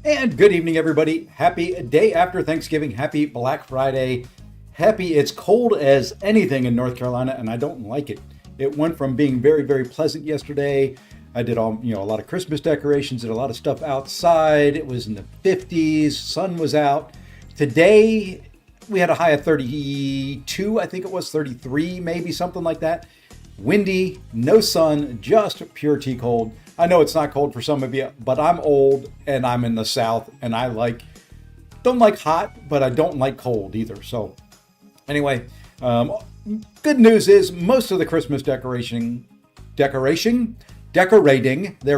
And good evening, everybody. Happy day after Thanksgiving. Happy Black Friday. Happy it's cold as anything in North Carolina, and I don't like it. It went from being very, very pleasant yesterday. I did a lot of Christmas decorations, did a lot of stuff outside. It was in the 50s, sun was out. Today, we had a high of 32, I think it was 33, maybe something like that. Windy, no sun, just pure tea cold. I know it's not cold for some of you, but I'm old and I'm in the South and don't like hot, but I don't like cold either. So anyway, good news is most of the Christmas decorating, there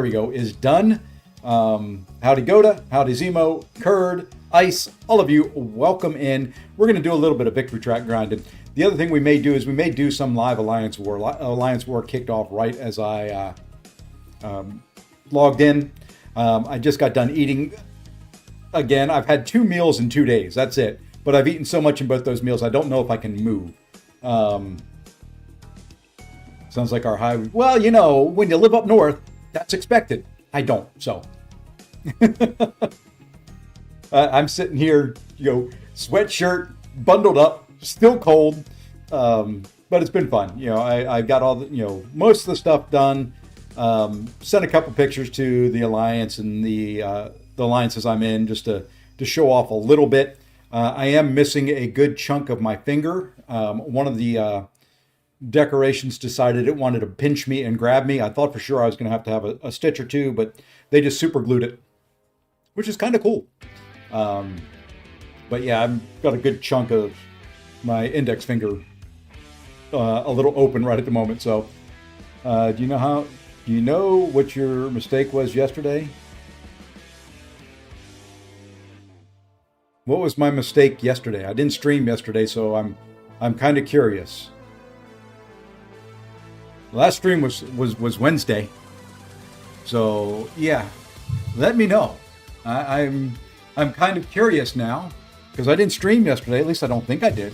we go, is done. Howdy Goda, howdy Zemo, Curd, Ice, all of you, welcome in. We're going to do a little bit of victory track grinding. The other thing we may do some live Alliance War. Alliance War kicked off right as I logged in. I just got done eating again. I've had 2 meals in 2 days. That's it. But I've eaten so much in both those meals, I don't know if I can move. Sounds like our highway. Well, when you live up north, that's expected. I don't, so. I'm sitting here, sweatshirt, bundled up, still cold, but it's been fun. I got all the, most of the stuff done. Sent a couple pictures to the Alliance and the alliances I'm in just to show off a little bit. I am missing a good chunk of my finger. One of the decorations decided it wanted to pinch me and grab me. I thought for sure I was going to have a stitch or two, but they just super glued it, which is kind of cool. But yeah, I've got a good chunk of my index finger a little open right at the moment. So do you know what your mistake was yesterday? What was my mistake yesterday? I didn't stream yesterday, so I'm kind of curious. Last stream was Wednesday. So yeah, let me know. I'm kind of curious now because I didn't stream yesterday. At least I don't think I did.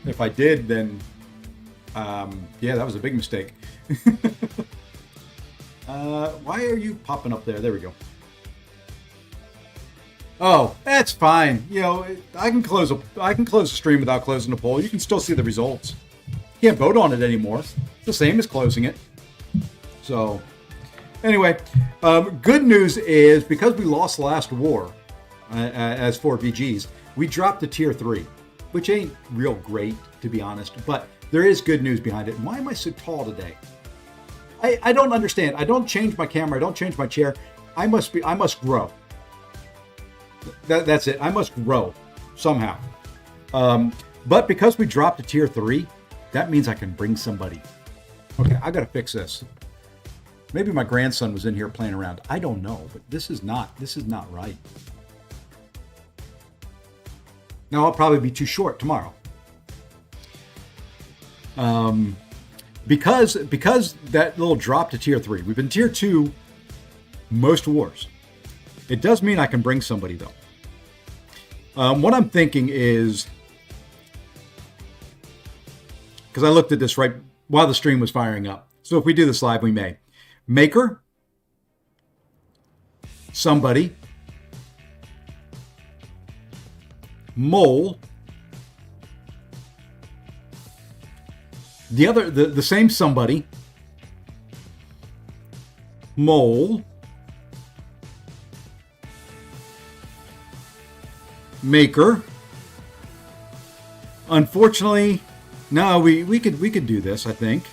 If I did, then yeah, that was a big mistake. Why are you popping up there? There we go. Oh, that's fine. I can close the stream without closing the poll. You can still see the results. You can't vote on it anymore. It's the same as closing it. So, anyway, good news is because we lost the last war as 4 VGs, we dropped to tier 3, which ain't real great to be honest, but there is good news behind it. Why am I so tall today? I don't understand. I don't change my camera. I don't change my chair. I must grow. That's it. I must grow somehow. But because we dropped to tier 3, that means I can bring somebody. Okay, I got to fix this. Maybe my grandson was in here playing around. I don't know, but this is not right. Now I'll probably be too short tomorrow. Because that little drop to tier 3, we've been tier 2 most wars. It does mean I can bring somebody though. What I'm thinking is, because I looked at this right while the stream was firing up. So if we do this live, we may. Maker, somebody, mole, the same somebody, mole, maker. Unfortunately, no, we could do this, I think.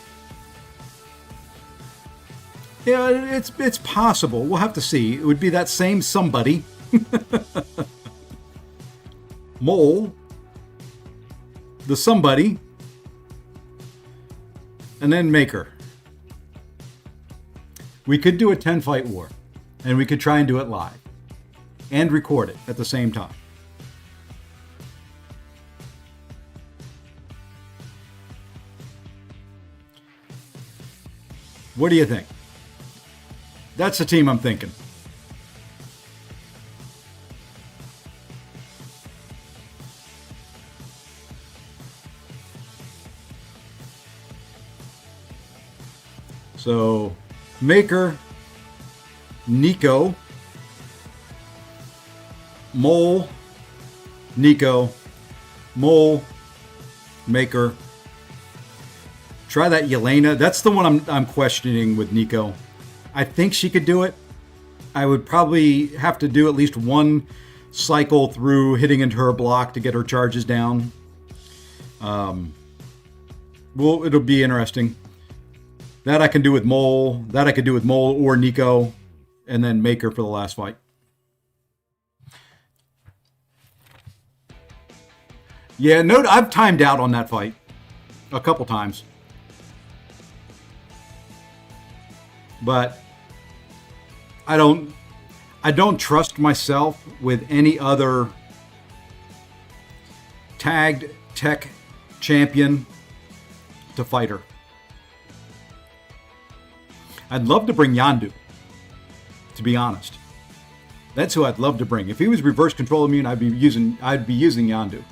Yeah, it's possible. We'll have to see. It would be that same somebody. Mole, the somebody, and then maker. We could do a 10 fight war, and we could try and do it live and record it at the same time. What do you think? That's the team I'm thinking. So, Maker, Nico, Mole, Nico, Mole, Maker. Try that Yelena. That's the one I'm questioning with Nico. I think she could do it. I would probably have to do at least one cycle through hitting into her block to get her charges down. Well, it'll be interesting. That I can do with Mole. That I could do with Mole or Nico. And then Maker for the last fight. Yeah, no, I've timed out on that fight a couple times. But I don't trust myself with any other tagged tech champion to fight her. I'd love to bring Yandu, to be honest. That's who I'd love to bring. If he was reverse control immune, I'd be using Yandu.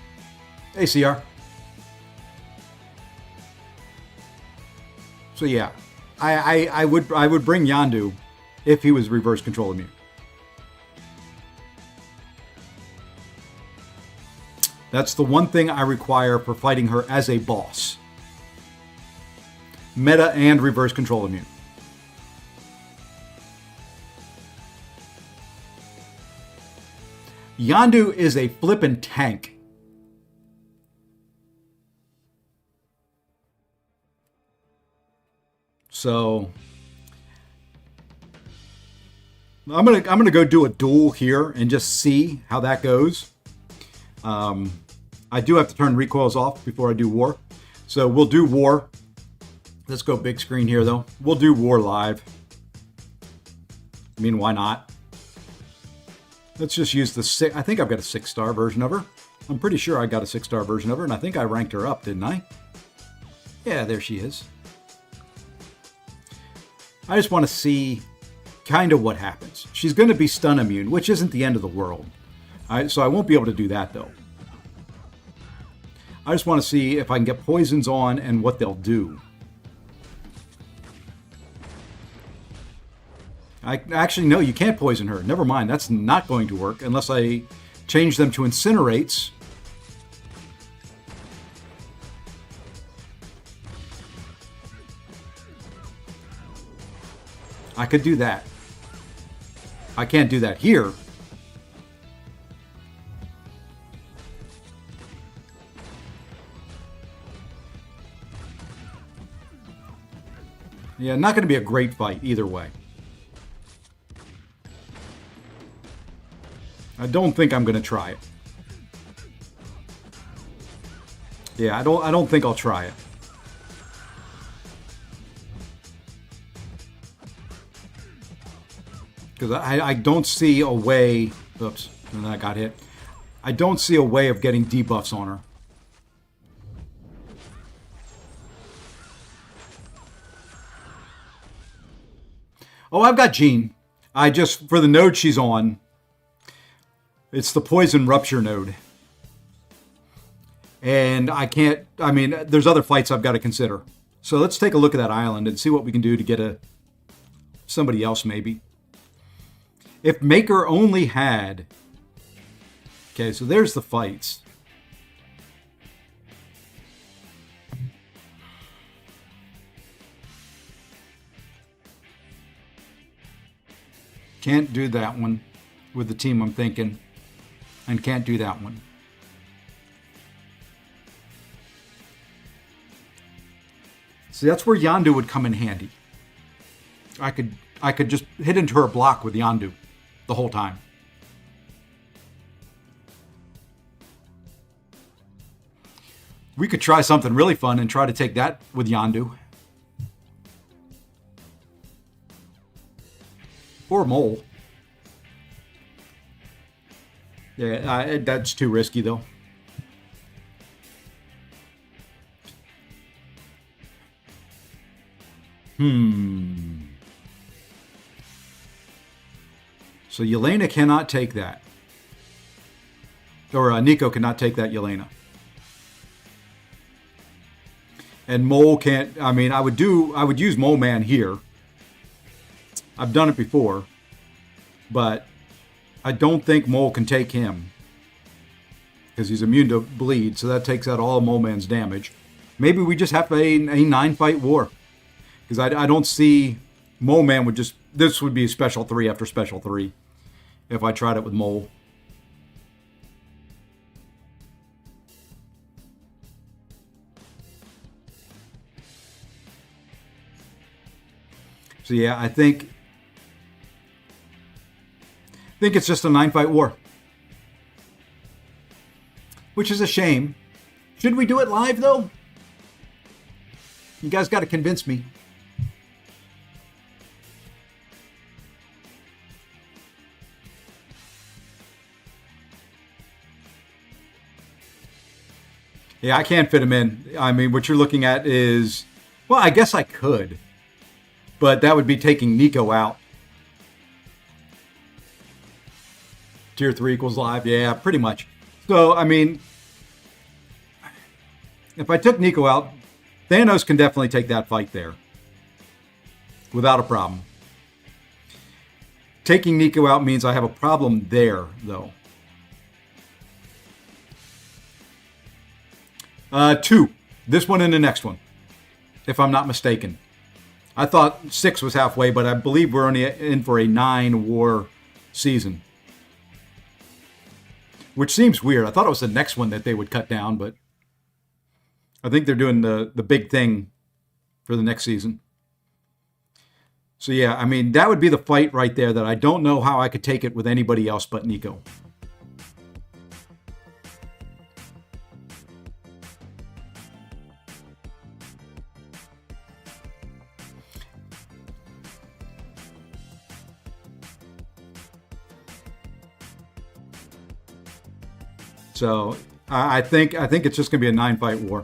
Hey, CR. So yeah, I would bring Yandu if he was reverse control immune. That's the one thing I require for fighting her as a boss. Meta and reverse control immune. Yandu is a flippin' tank. So I'm gonna go do a duel here and just see how that goes. I do have to turn recoils off before I do war, so we'll do war. Let's go big screen here though. We'll do war live. I mean, why not? Let's just use the six. I think I've got a 6-star version of her. I'm pretty sure I got a 6-star version of her, and I think I ranked her up, didn't I? Yeah, there she is. I just want to see kind of what happens. She's going to be stun immune, which isn't the end of the world. So I won't be able to do that, though. I just want to see if I can get poisons on and what they'll do. Actually, no, you can't poison her. Never mind. That's not going to work unless I change them to incinerates. I could do that. I can't do that here. Yeah, not going to be a great fight either way. I don't think I'm going to try it. Yeah, I don't think I'll try it. Because I don't see a way... Oops, and I got hit. I don't see a way of getting debuffs on her. Oh, I've got Jean. I just... For the node she's on, it's the Poison Rupture node. And I can't... I mean, there's other fights I've got to consider. So let's take a look at that island and see what we can do to get somebody else, maybe. If Maker only had... Okay, so there's the fights. Can't do that one with the team I'm thinking. And can't do that one. See, that's where Yandu would come in handy. I could just hit into her block with Yandu the whole time. We could try something really fun and try to take that with Yandu. Or Mole. Yeah, that's too risky though. So Yelena cannot take that. Or Nico cannot take that Yelena. And Mole can't... I mean, I would use Mole Man here. I've done it before. But I don't think Mole can take him because he's immune to bleed, so that takes out all Mole Man's damage. Maybe we just have a 9-fight war because I don't see Mole Man would just... This would be a special 3 after special 3 if I tried it with Mole. So yeah, I think it's just a 9-fight war. Which is a shame. Should we do it live, though? You guys got to convince me. Yeah, I can't fit him in. I mean, what you're looking at is... Well, I guess I could. But that would be taking Nico out. Tier 3 equals live. Yeah, pretty much. So, I mean, if I took Nico out, Thanos can definitely take that fight there. Without a problem. Taking Nico out means I have a problem there, though. 2. This one and the next one. If I'm not mistaken. I thought 6 was halfway, but I believe we're only in for a 9-war season. Which seems weird. I thought it was the next one that they would cut down, but I think they're doing the big thing for the next season. So yeah, I mean, that would be the fight right there that I don't know how I could take it with anybody else but Nico. So I think it's just going to be a 9-fight war.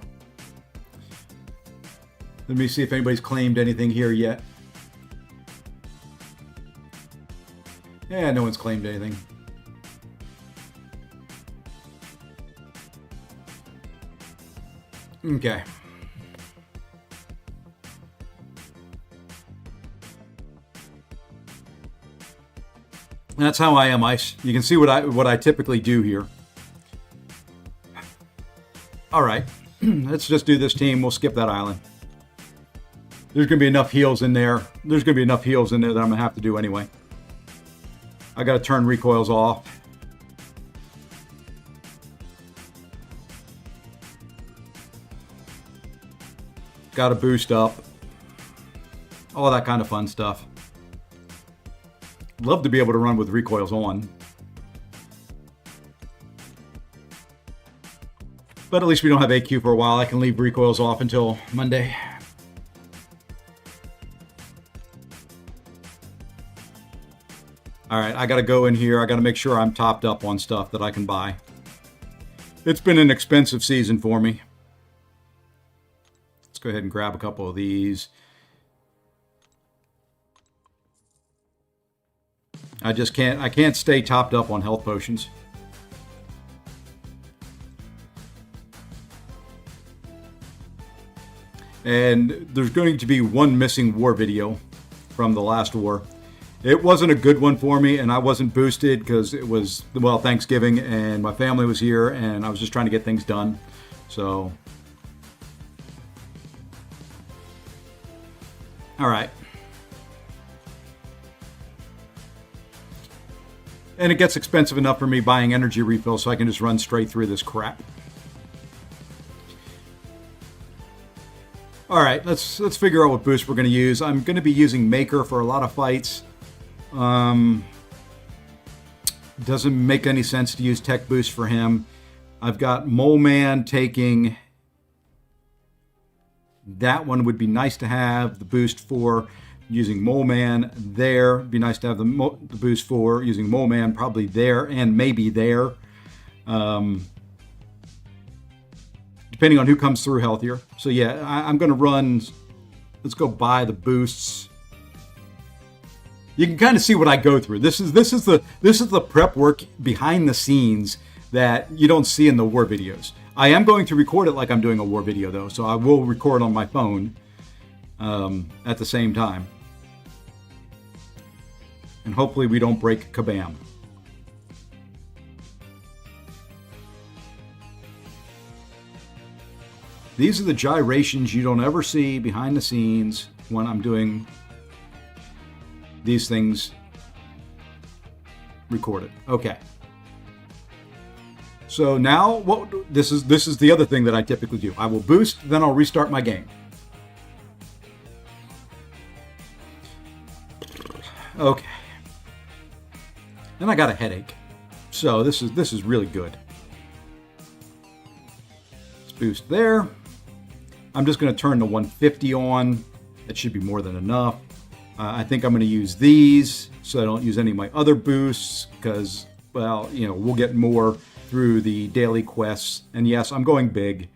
Let me see if anybody's claimed anything here yet. Yeah, no one's claimed anything. Okay. That's how I am, Ice. You can see what I typically do here. All right, let's just do this team. We'll skip that island. There's going to be enough heals in there. There's going to be enough heals in there that I'm going to have to do anyway. I got to turn recoils off. Got to boost up. All that kind of fun stuff. Love to be able to run with recoils on. But at least we don't have AQ for a while. I can leave recoils off until Monday. All right, I got to go in here. I got to make sure I'm topped up on stuff that I can buy. It's been an expensive season for me. Let's go ahead and grab a couple of these. I can't stay topped up on health potions. And there's going to be one missing war video from the last war. It wasn't a good one for me, and I wasn't boosted because it was, well, Thanksgiving, and my family was here, and I was just trying to get things done. So, all right. And it gets expensive enough for me buying energy refills so I can just run straight through this crap. All right, let's figure out what boost we're going to use. I'm going to be using Maker for a lot of fights. Doesn't make any sense to use Tech Boost for him. I've got Mole Man taking... That one would be nice to have the boost for using Mole Man there. It'd be nice to have the boost for using Mole Man probably there and maybe there. Depending on who comes through healthier. So yeah, I'm going to run... Let's go buy the boosts. You can kind of see what I go through. This is the prep work behind the scenes that you don't see in the war videos. I am going to record it like I'm doing a war video though, so I will record on my phone at the same time. And hopefully we don't break Kabam. These are the gyrations you don't ever see behind the scenes when I'm doing these things recorded. Okay. So now this is the other thing that I typically do. I will boost, then I'll restart my game. Okay. And I got a headache. So this is really good. Let's boost there. I'm just going to turn the 150 on. That should be more than enough. I think I'm going to use these so I don't use any of my other boosts because, well, you know, we'll get more through the daily quests. And yes, I'm going big.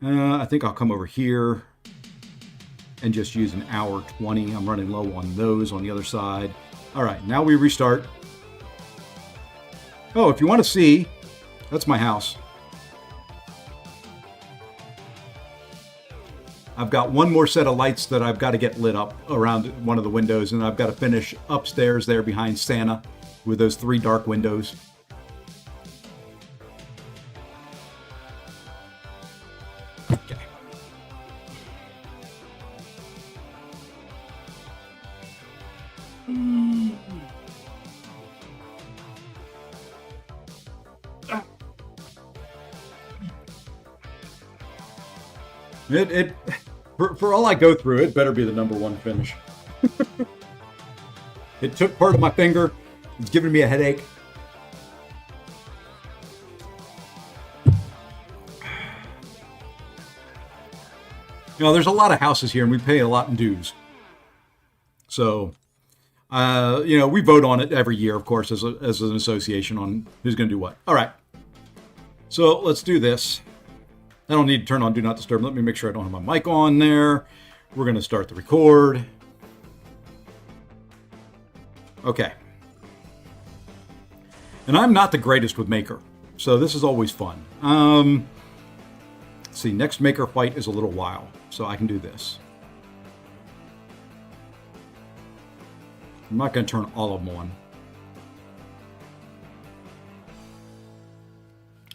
I think I'll come over here and just use an hour 20. I'm running low on those on the other side. All right, now we restart. Oh, if you want to see, that's my house. I've got one more set of lights that I've got to get lit up around one of the windows, and I've got to finish upstairs there behind Santa with those 3 dark windows. Okay. For all I go through, it better be the #1 finish. It took part of my finger. It's giving me a headache. You know, there's a lot of houses here, and we pay a lot in dues. So, you know, we vote on it every year, of course, as an association on who's going to do what. All right. So let's do this. I don't need to turn on Do Not Disturb. Let me make sure I don't have my mic on there. We're going to start the record. Okay. And I'm not the greatest with Maker, so this is always fun. Let's see, next Maker fight is a little while, so I can do this. I'm not going to turn all of them on.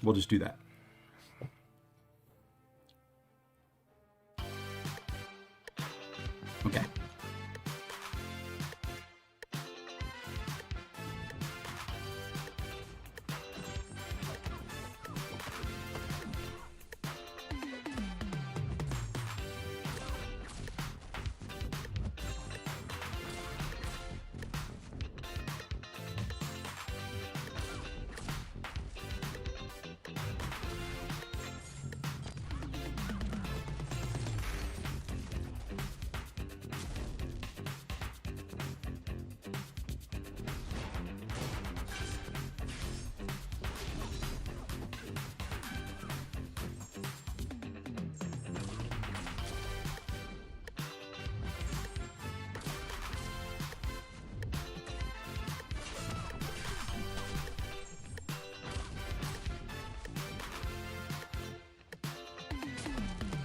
We'll just do that. Okay.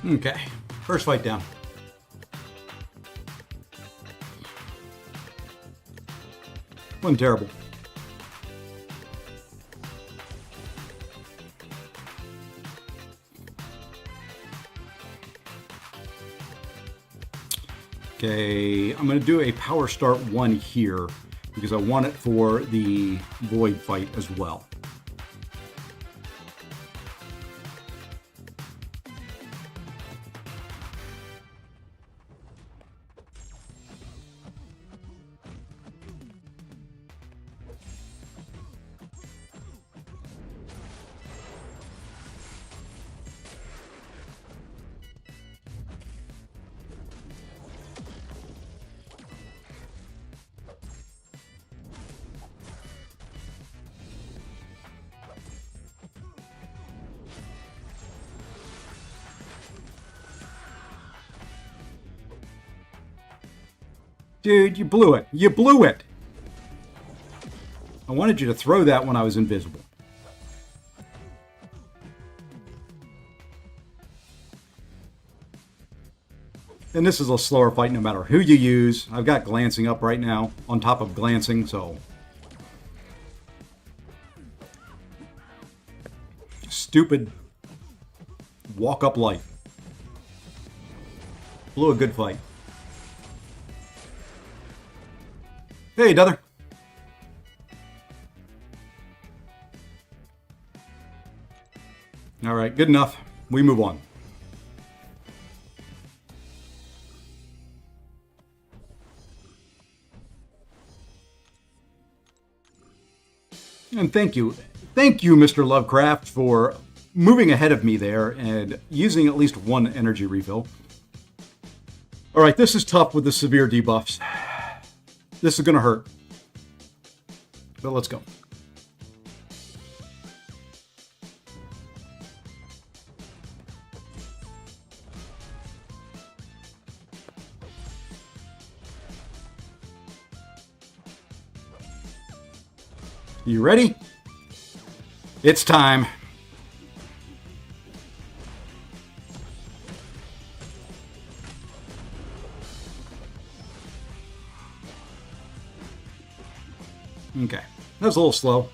Okay, first fight down. Wasn't terrible. Okay, I'm going to do a power start 1 here because I want it for the void fight as well. Dude, you blew it. You blew it. I wanted you to throw that when I was invisible. And this is a slower fight no matter who you use. I've got glancing up right now on top of glancing, so... Stupid walk up light. Blew a good fight. Hey, Dother. All right, good enough. We move on. And thank you, Mr. Lovecraft, for moving ahead of me there and using at least one energy refill. All right, this is tough with the severe debuffs. This is going to hurt. But let's go. You ready? It's time. Okay, that was a little slow.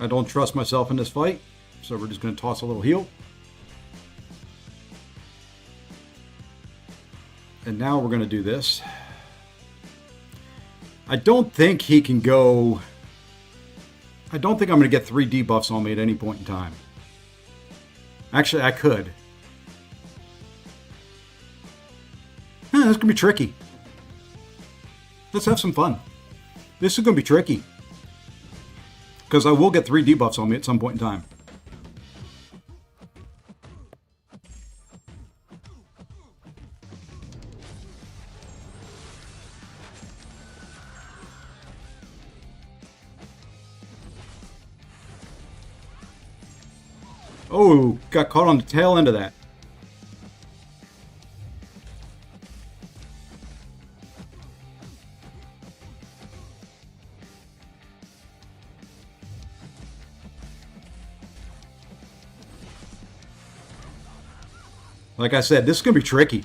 I don't trust myself in this fight, so we're just going to toss a little heal. And now we're going to do this. I don't think he can go... I don't think I'm going to get 3 debuffs on me at any point in time. Actually, I could. This is going to be tricky. Let's have some fun. This is going to be tricky. Because I will get 3 debuffs on me at some point in time. Oh, got caught on the tail end of that. Like I said, this is going to be tricky.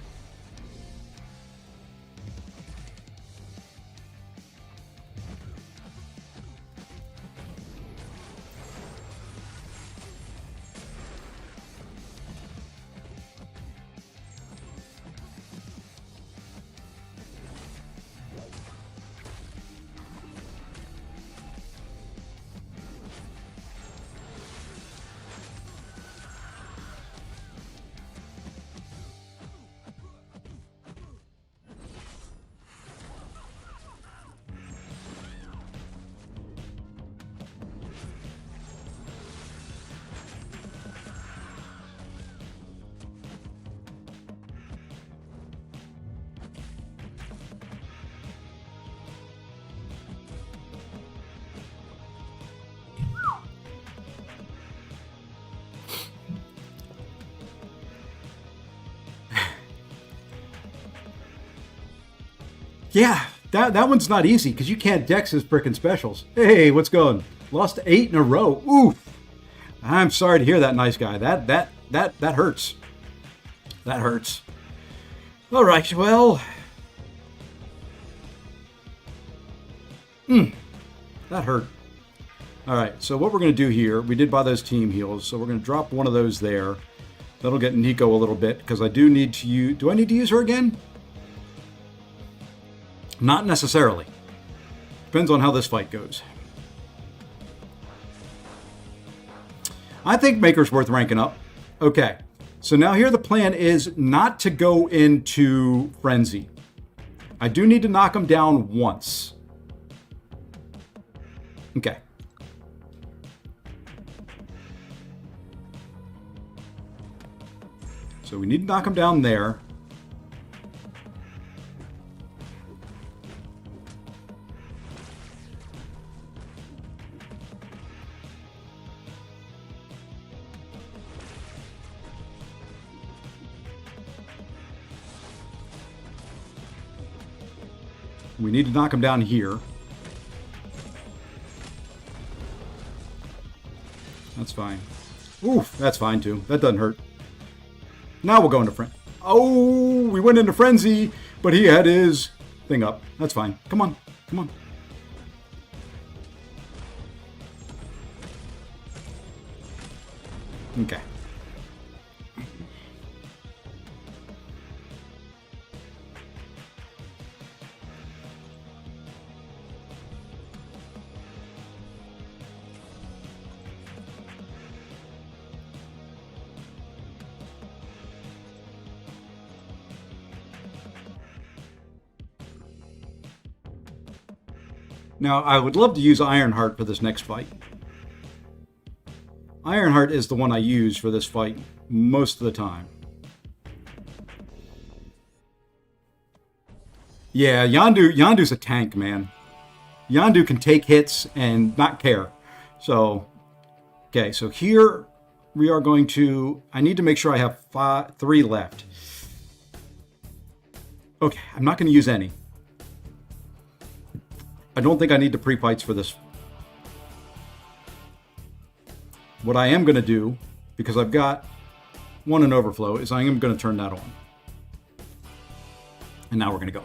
Yeah, that one's not easy because you can't dex his frickin' specials. Hey, what's going? Lost 8 in a row. Oof. I'm sorry to hear that, nice guy. That hurts. That hurts. All right, well. That hurt. All right, so what we're going to do here, we did buy those team heals, so we're going to drop one of those there. That'll get Nico a little bit because I do need to use... Do I need to use her again? Not necessarily. Depends on how this fight goes. I think Maker's worth ranking up. Okay, so now here the plan is not to go into Frenzy. I do need to knock him down once. Okay. So we need to knock him down there. We need to knock him down here. That's fine. Oof, that's fine too. That doesn't hurt. Now we'll go into frenzy. Oh, we went into frenzy, but he had his thing up. That's fine. Come on. Come on. Okay. Now, I would love to use Ironheart for this next fight. Ironheart is the one I use for this fight most of the time. Yeah, Yondu's a tank, man. Yondu can take hits and not care. So, okay, so here we are going to... I need to make sure I have 3 left. Okay, I'm not going to use any. I don't think I need the pre-fights for this. What I am going to do, because I've got 1 in overflow, is I am going to turn that on. And now we're going to go.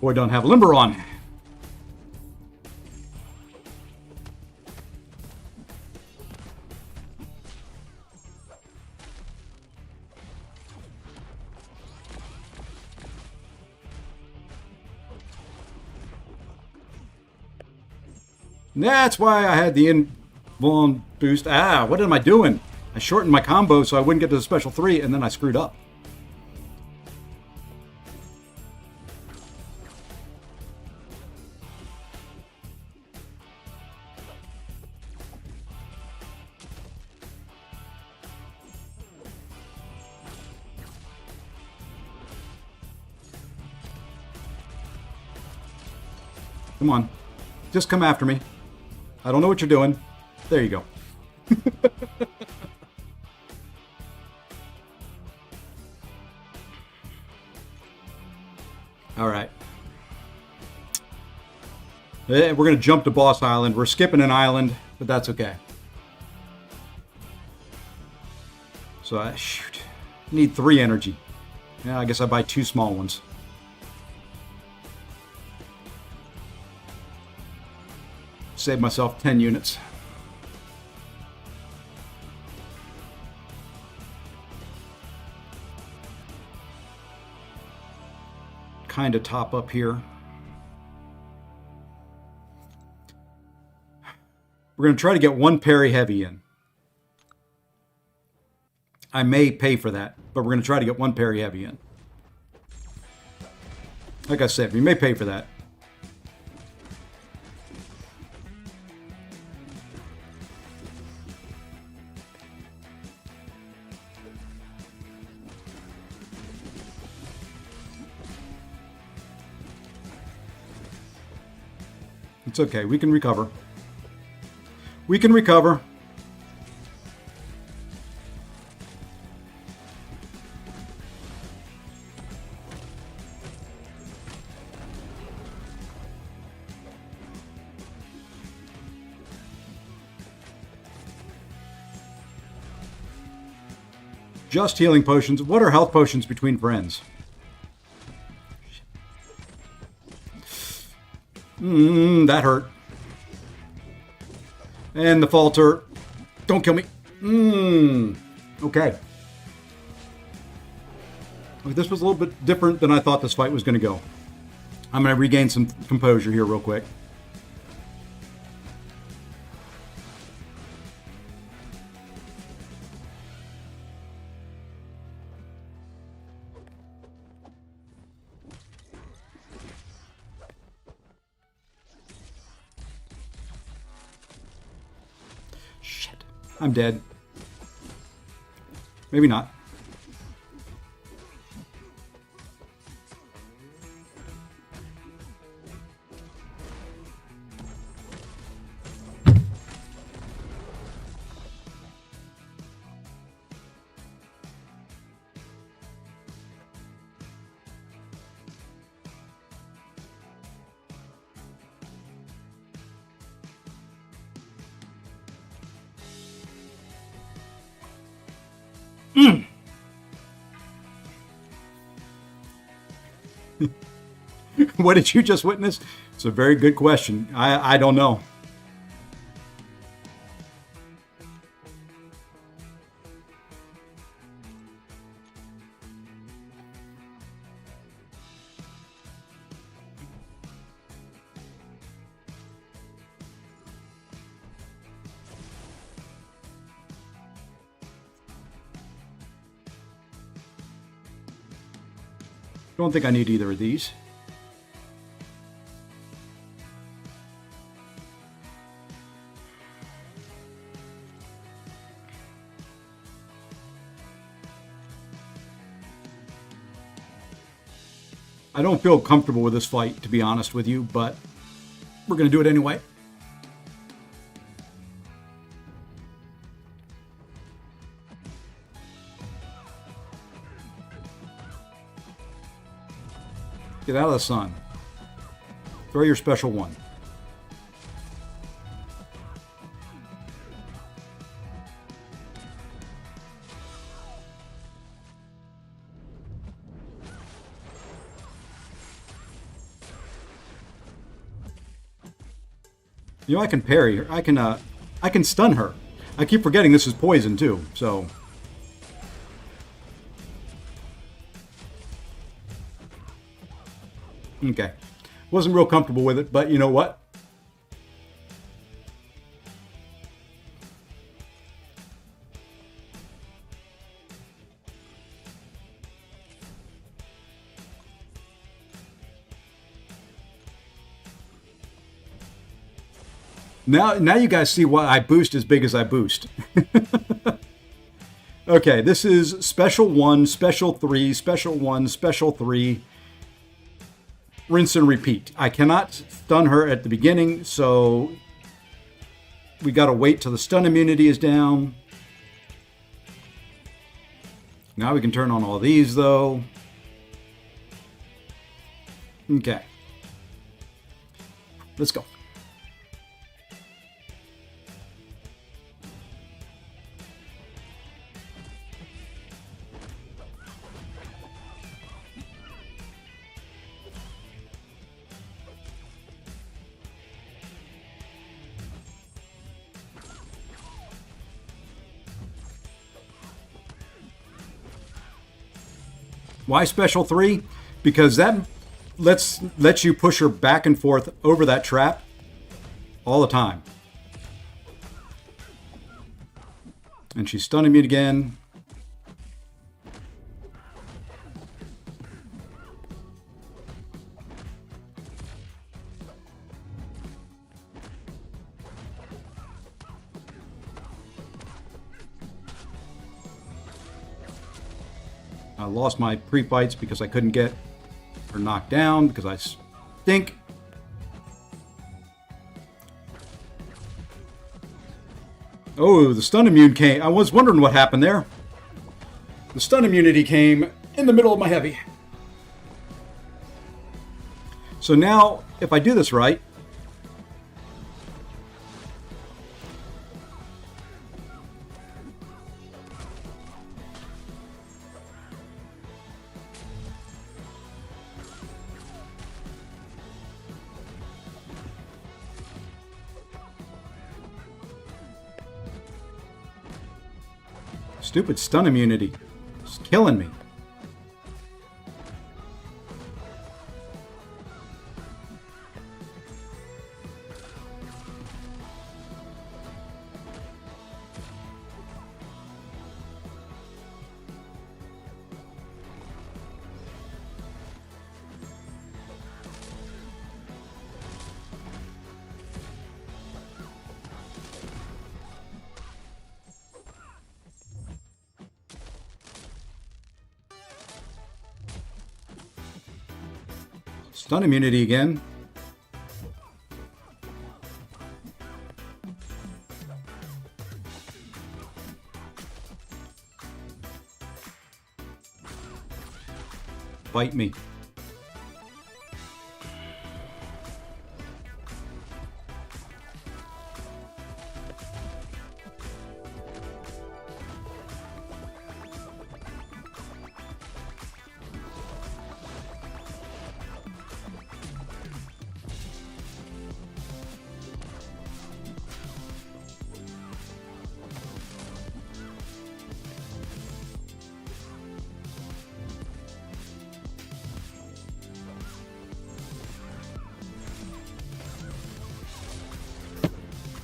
Boy, don't have Limber on. That's why I had the invuln boost. Ah, what am I doing? I shortened my combo so I wouldn't get to the special 3, and then I screwed up. Come on. Just come after me. I don't know what you're doing. There you go. All right. We're going to jump to Boss Island. We're skipping an island, but that's okay. So I need 3 energy. Yeah, I guess I buy 2 small ones. Save myself 10 units. Kind of top up here. We're going to try to get 1 parry heavy in. I may pay for that, but we're going to try to get 1 parry heavy in. Like I said, we may pay for that. It's okay. We can recover. We can recover. Just healing potions. What are health potions between friends? That hurt. And the falter. Don't kill me. Okay. This was a little bit different than I thought this fight was going to go. I'm going to regain some composure here real quick. I'm dead. Maybe not. What did you just witness? It's a very good question. I don't know. Don't think I need either of these. I don't feel comfortable with this fight, to be honest with you, but we're going to do it anyway. Get out of the sun. Throw your special one. You know, I can parry her. I can stun her. I keep forgetting this is poison too, so. Okay. Wasn't real comfortable with it, but you know what? Now you guys see why I boost as big as I boost. Okay, this is special 1, special 3, special 1, special 3. Rinse and repeat. I cannot stun her at the beginning, so we got to wait till the stun immunity is down. Now we can turn on all these, though. Okay. Let's go. Why special 3? Because that lets you push her back and forth over that trap all the time. And she's stunning me again. I lost my pre-fights because I couldn't get her knocked down because I stink. Oh, the stun immune came. I was wondering what happened there. The stun immunity came in the middle of my heavy. So now, if I do this right, stupid stun immunity. It's killing me. Stun immunity again. Bite me.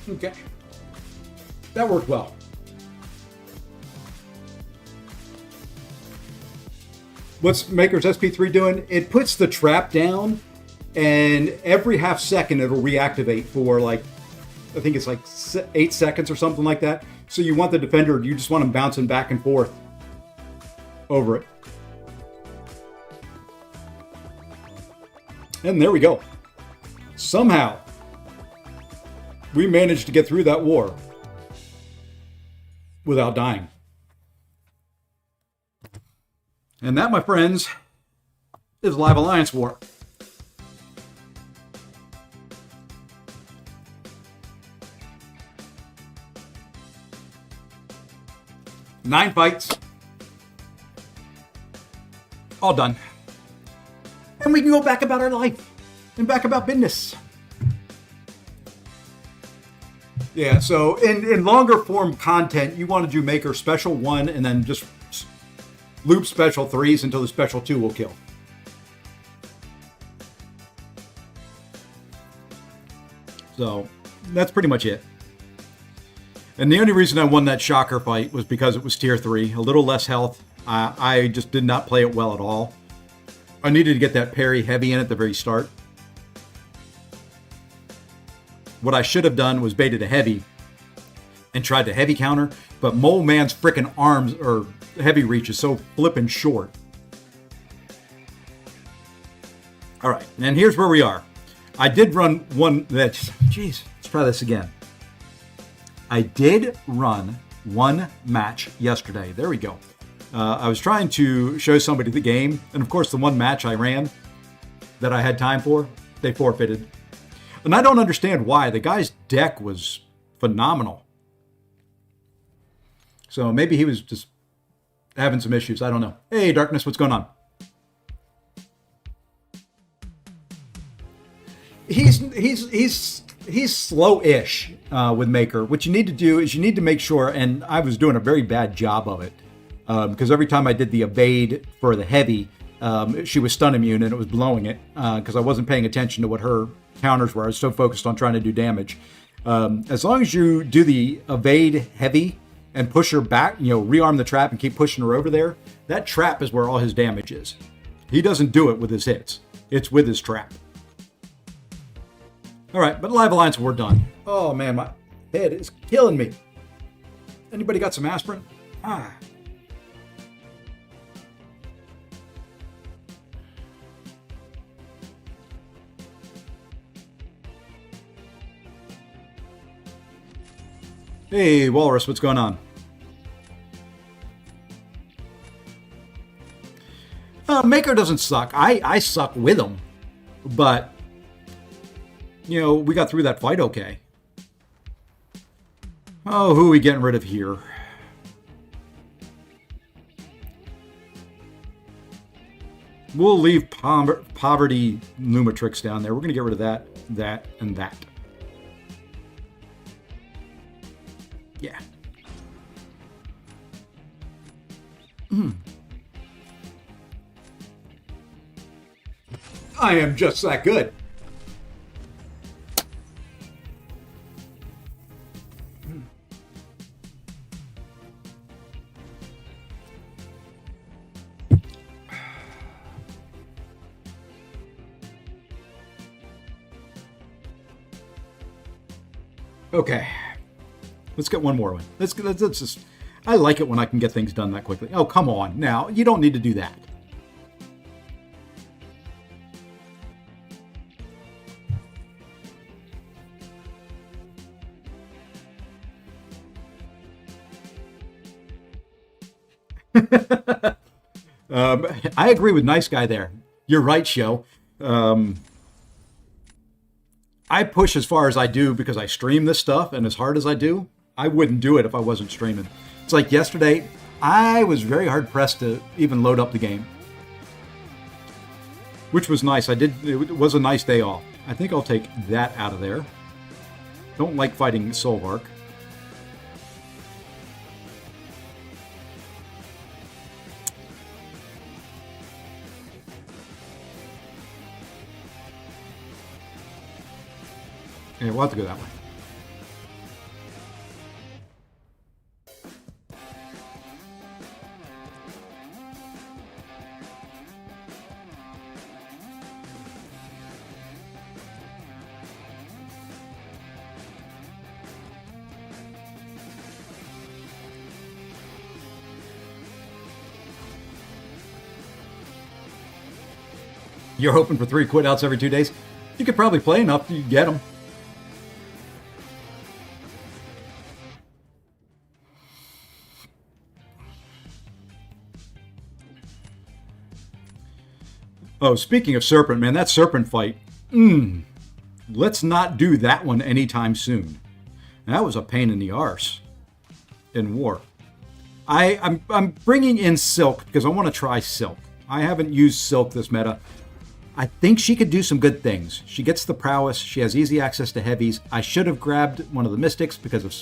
Okay. That worked well. What's Maker's SP3 doing? It puts the trap down, and every half second it'll reactivate for like, I think it's like 8 seconds or something like that. So you want the defender, you just want him bouncing back and forth over it. And there we go. Somehow, we managed to get through that war without dying. And that, my friends, is Live Alliance War. Nine fights. All done. And we can go back about our life and back about business. Yeah, so in longer form content, you want to do Maker Special 1 and then just loop Special 3s until the Special 2 will kill. So that's pretty much it. And the only reason I won that Shocker fight was because it was Tier 3, a little less health. I just did not play it well at all. I needed to get that parry heavy in at the very start. What I should have done was baited a heavy and tried to heavy counter, but Mole Man's frickin' arms or heavy reach is so flippin' short. All right, and here's where we are. I did run one that, jeez, let's try this again. I did run one match yesterday. There we go. I was trying to show somebody the game, and of course the one match I ran that I had time for, they forfeited. And I don't understand why. The guy's deck was phenomenal. So maybe he was just having some issues. I don't know. Hey, Darkness, what's going on? He's slow-ish with Maker. What you need to do is you need to make sure, and I was doing a very bad job of it, because every time I did the evade for the heavy, she was stun immune and it was blowing it because I wasn't paying attention to what her counters were. I was so focused on trying to do damage. As long as you do the evade heavy and push her back, rearm the trap and keep pushing her over there, that trap is where all his damage is. He doesn't do it with his hits. It's with his trap. All right, but Live Alliance, we're done. Oh man, my head is killing me. Anybody got some aspirin? Hey, Walrus, what's going on? Maker doesn't suck. I suck with him. But, we got through that fight okay. Oh, who are we getting rid of here? We'll leave Poverty Lumatrix down there. We're going to get rid of that, and that. Yeah. I am just that good. Okay. Let's get one more one. Let's just... I like it when I can get things done that quickly. Oh, come on. Now, you don't need to do that. I agree with Nice Guy there. You're right, Show. I push as far as I do because I stream this stuff, and as hard as I do, I wouldn't do it if I wasn't streaming. It's like yesterday, I was very hard pressed to even load up the game, which was nice. It was a nice day off. I think I'll take that out of there. Don't like fighting Solvark. Yeah, we'll have to go that way. You're hoping for 3 quit outs every 2 days? You could probably play enough to get them. Oh, speaking of Serpent, man, that Serpent fight. Let's not do that one anytime soon. That was a pain in the arse in war. I'm bringing in Silk because I want to try Silk. I haven't used Silk this meta. I think she could do some good things. She gets the prowess. She has easy access to heavies. I should have grabbed one of the Mystics because of...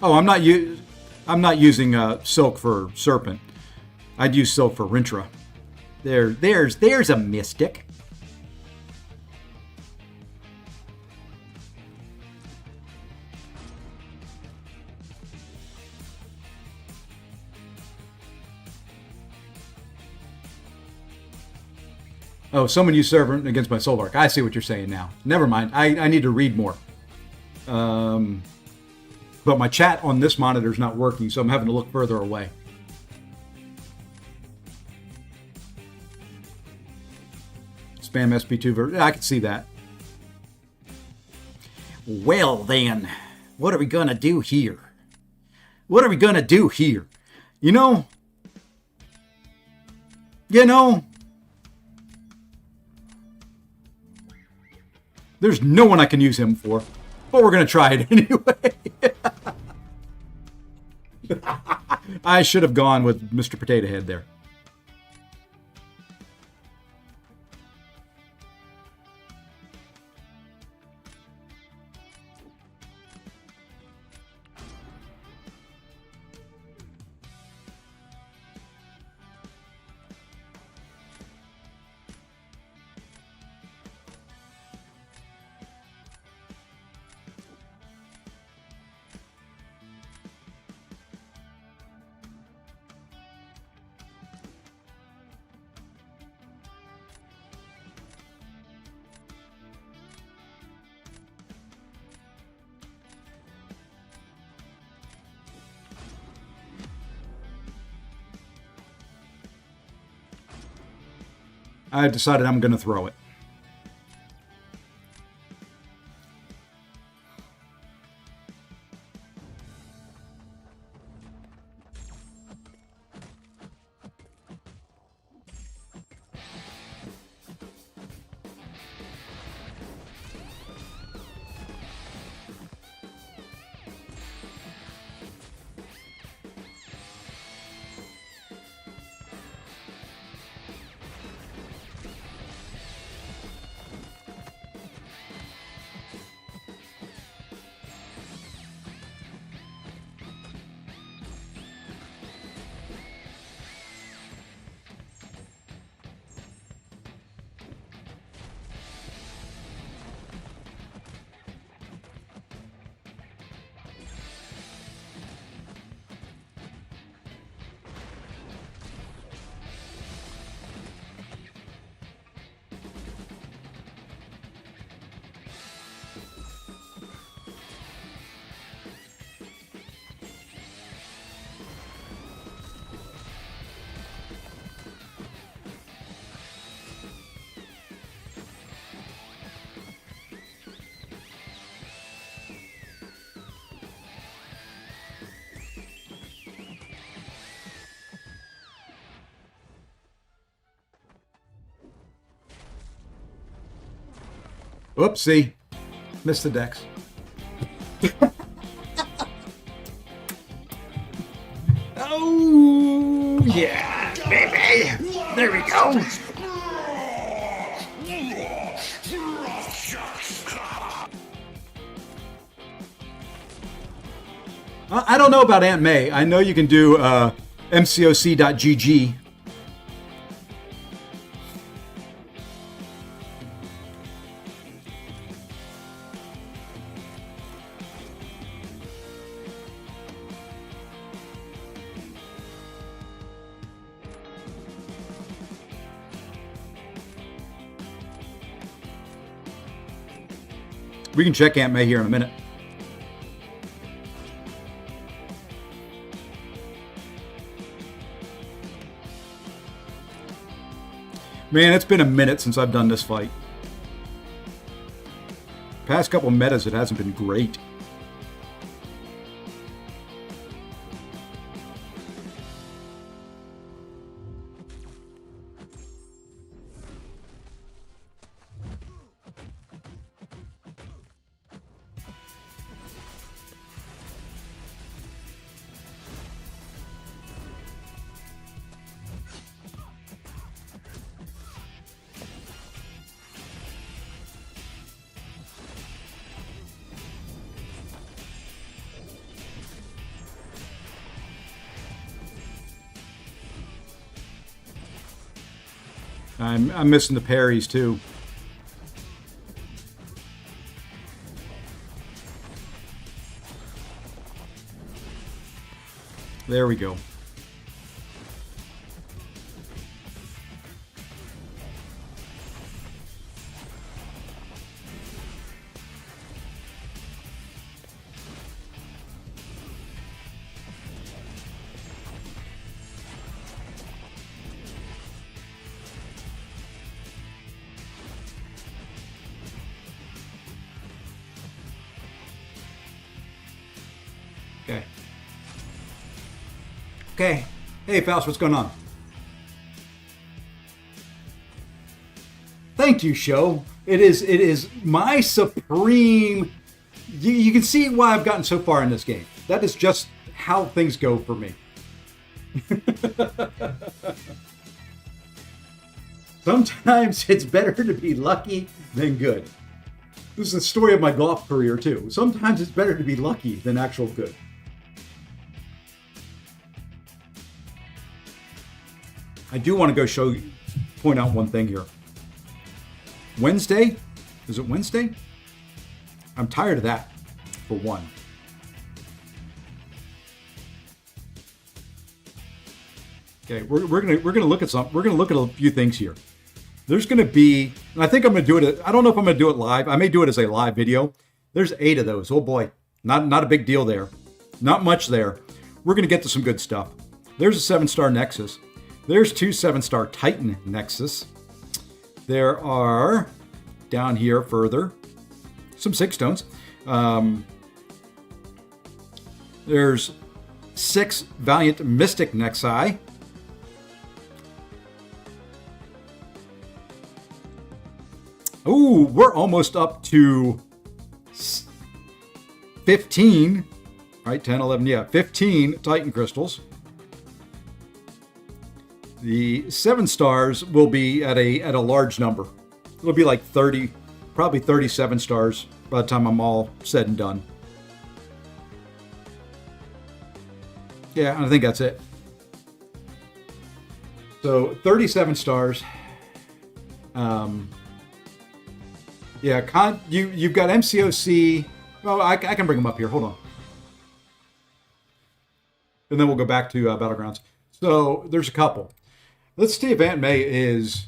Oh, I'm not using Silk for Serpent. I'd use Silk for Rintra. There's a Mystic. Oh, someone used Servant against my Solvark. I see what you're saying now. Never mind. I need to read more. But my chat on this monitor is not working, so I'm having to look further away. Spam SP2 I can see that. Well then, what are we gonna do here? What are we gonna do here? You know, there's no one I can use him for, but we're gonna try it anyway. I should have gone with Mr. Potato Head there. I decided I'm going to throw it. Oopsie. Missed the decks. Oh, yeah, baby. There we go. I don't know about Aunt May. I know you can do MCOC.GG. We can check Aunt May here in a minute. Man, it's been a minute since I've done this fight. Past couple metas, it hasn't been great. I'm missing the parries too. There we go. Okay. Okay. Hey, Faust, what's going on? Thank you, show. It is my supreme. You can see why I've gotten so far in this game. That is just how things go for me. Sometimes it's better to be lucky than good. This is the story of my golf career, too. Sometimes it's better to be lucky than actual good. I do want to go point out one thing here. Wednesday? Is it Wednesday? I'm tired of that, for one. Okay, we're gonna look at a few things here. There's gonna be, and I think I'm gonna do it. I don't know if I'm gonna do it live. I may do it as a live video. There's 8 of those. Oh boy, not a big deal there. Not much there. We're gonna get to some good stuff. There's a 7-star Nexus. There's 2 7-star Titan Nexus. There are, down here further, some 6 stones. There's 6 Valiant Mystic Nexi. Ooh, we're almost up to 15, right? 10, 11, yeah, 15 Titan Crystals. The 7 stars will be at a large number. It'll be like 30, probably 37 stars by the time I'm all said and done. Yeah, I think that's it. So 37 stars. Yeah, you've got MCOC. Well, I can bring them up here. Hold on. And then we'll go back to Battlegrounds. So there's a couple. Let's see if Aunt May is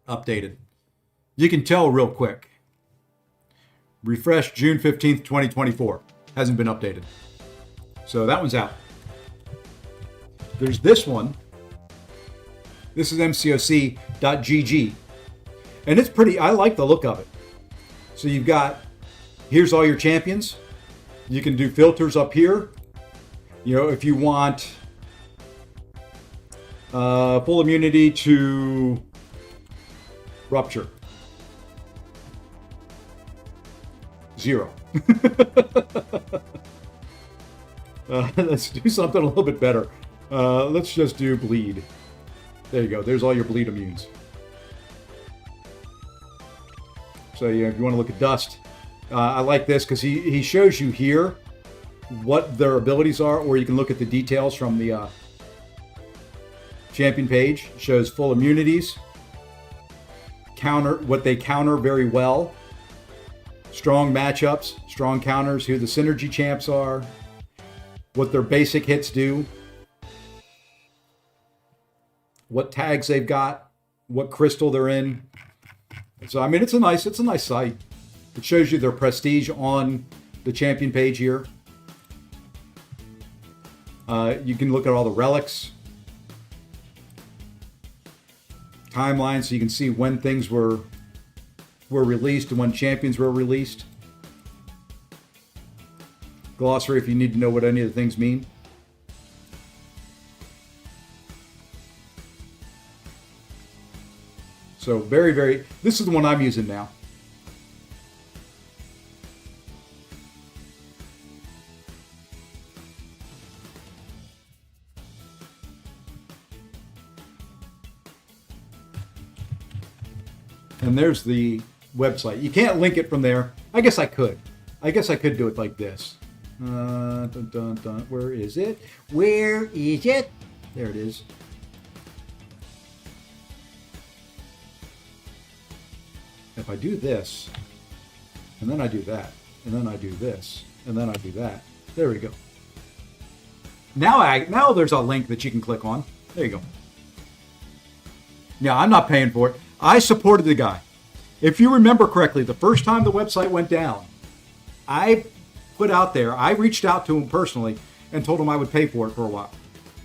updated. You can tell real quick. Refresh June 15th, 2024. Hasn't been updated. So that one's out. There's this one. This is MCOC.GG. And it's pretty, I like the look of it. So you've got, here's all your champions. You can do filters up here. You know, if you want full immunity to Rupture. 0. Let's do something a little bit better. Let's just do bleed. There you go. There's all your bleed immunes. So yeah, if you want to look at dust, I like this because he shows you here what their abilities are, or you can look at the details from the champion page. It shows full immunities, what they counter very well, strong matchups, strong counters, who the synergy champs are, what their basic hits do, what tags they've got, what crystal they're in. So I mean, it's a nice site. It shows you their prestige on the champion page here. You can look at all the relics, timelines, so you can see when things were released and when champions were released. Glossary if you need to know what any of the things mean. So very, very, this is the one I'm using now. And there's the website. You can't link it from there. I guess I could. I guess I could do it like this. Dun, dun, dun. Where is it? Where is it? There it is. If I do this, and then I do that, and then I do this, and then I do that. There we go. Now there's a link that you can click on. There you go. Yeah, I'm not paying for it. I supported the guy. If you remember correctly, the first time the website went down, I put out there, I reached out to him personally and told him I would pay for it for a while.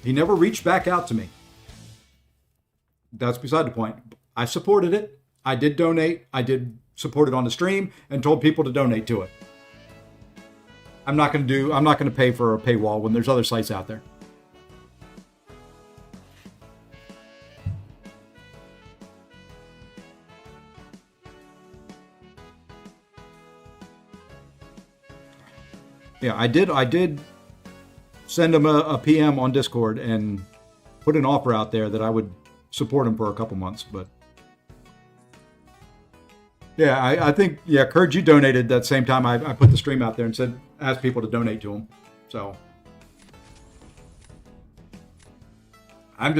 He never reached back out to me. That's beside the point. I supported it. I did donate. I did support it on the stream and told people to donate to it. I'm not going to pay for a paywall when there's other sites out there. Yeah, I did send him a PM on Discord and put an offer out there that I would support him for a couple months, but yeah, I think, yeah, Kurd, you donated that same time I put the stream out there and asked people to donate to him. So I'm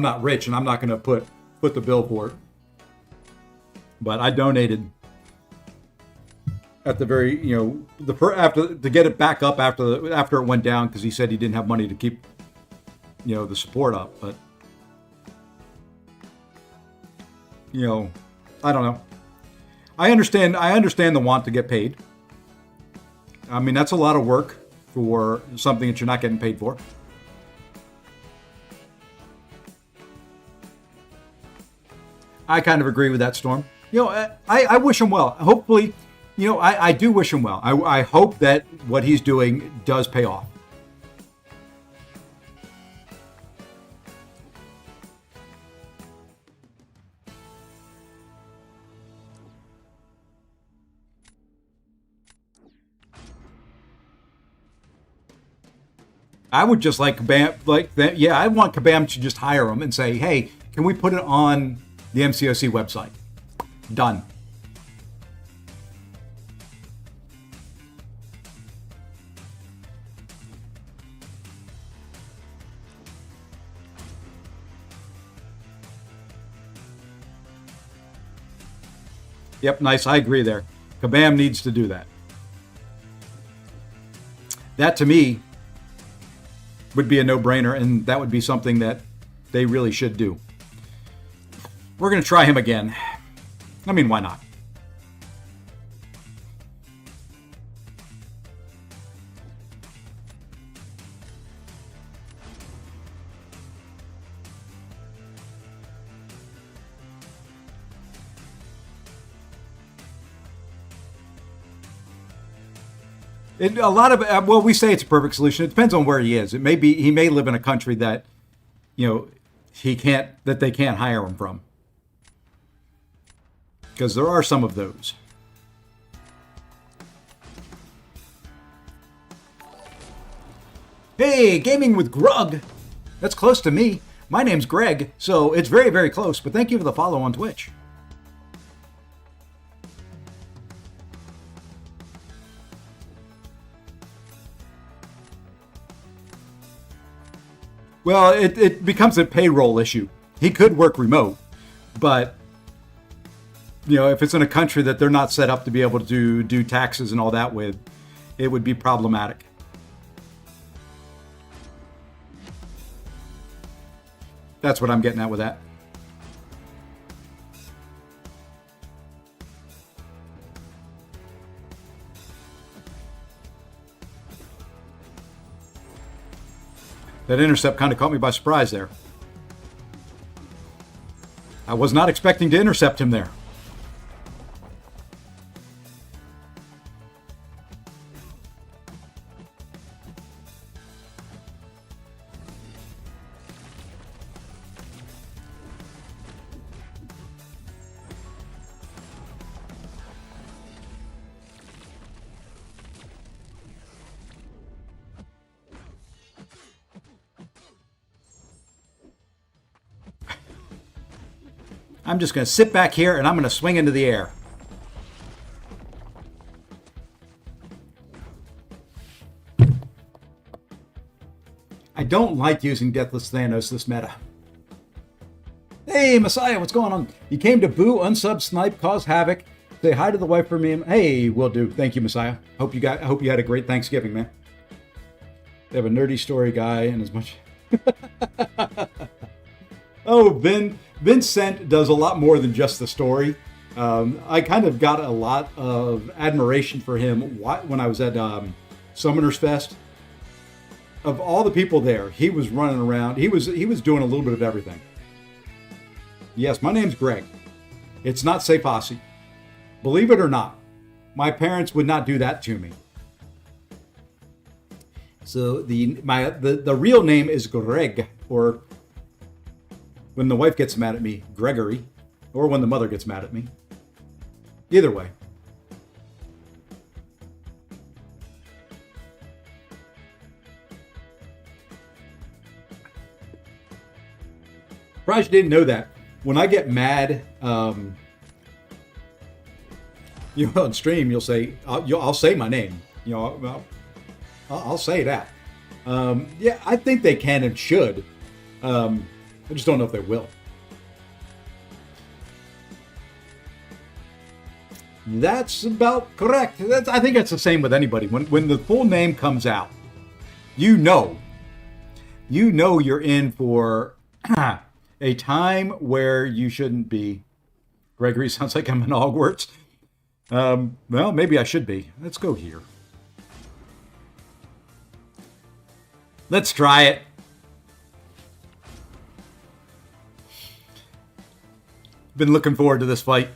not rich and I'm not going to put the bill for it. But I donated at the very, after to get it back up after it went down, because he said he didn't have money to keep, the support up. But, I don't know. I understand the want to get paid. I mean, that's a lot of work for something that you're not getting paid for. I kind of agree with that, Storm. I wish him well. Hopefully, I do wish him well. I hope that what he's doing does pay off. I would just like Kabam, yeah, I want Kabam to just hire him and say, hey, can we put it on the MCOC website? Done. Yep, nice. I agree there. Kabam needs to do that. That, to me, would be a no-brainer, and that would be something that they really should do. We're going to try him again. I mean, why not? We say it's a perfect solution. It depends on where he is. He may live in a country that, they can't hire him from. because there are some of those. Hey, Gaming with Grug. That's close to me. My name's Greg, so it's very, very close, but thank you for the follow on Twitch. Well, it becomes a payroll issue. He could work remote, but if it's in a country that they're not set up to be able to do taxes and all that with, it would be problematic. That's what I'm getting at with that. That intercept kind of caught me by surprise there. I was not expecting to intercept him there. I'm just going to sit back here and I'm going to swing into the air. I don't like using Deathless Thanos this meta. Hey, Messiah, what's going on? You came to boo, unsub, snipe, cause havoc. Say hi to the wife for me. Hey, will do. Thank you, Messiah. I hope you had a great Thanksgiving, man. They have a nerdy story guy and as much. Oh, Vincent does a lot more than just the story. I kind of got a lot of admiration for him when I was at Summoners Fest. Of all the people there, he was running around. He was doing a little bit of everything. Yes, my name's Greg. It's not Say Posse. Believe it or not, my parents would not do that to me. So the real name is Greg, or when the wife gets mad at me, Gregory, or when the mother gets mad at me. Either way. Surprised you didn't know that. When I get mad, on stream, you'll say, I'll say my name. I'll say that. Yeah, I think they can and should. I just don't know if they will. That's about correct. I think it's the same with anybody. When the full name comes out, you know you're in for a time where you shouldn't be. Gregory sounds like I'm in Hogwarts. Well, maybe I should be. Let's go here. Let's try it. Been looking forward to this fight.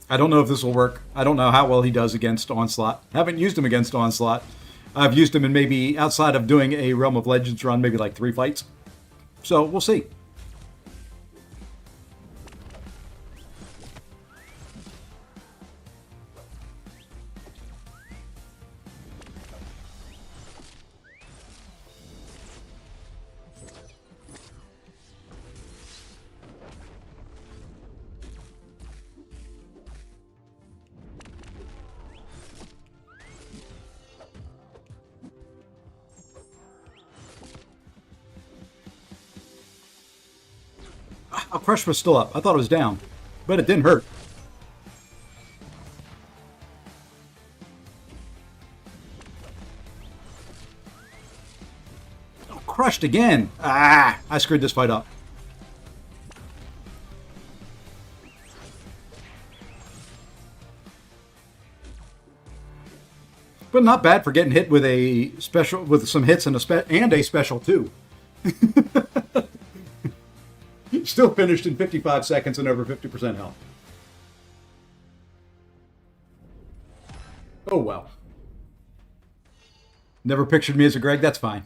I don't know if this will work. I don't know how well he does against Onslaught. Haven't used him against Onslaught. I've used him in maybe, outside of doing a Realm of Legends run, maybe like 3 fights. So we'll see. Oh, Crush was still up. I thought it was down, but it didn't hurt. Oh, crushed again. Ah, I screwed this fight up. But not bad for getting hit with a special, with some hits and a special too. Still finished in 55 seconds and over 50% health. Oh well. Never pictured me as a Greg, that's fine.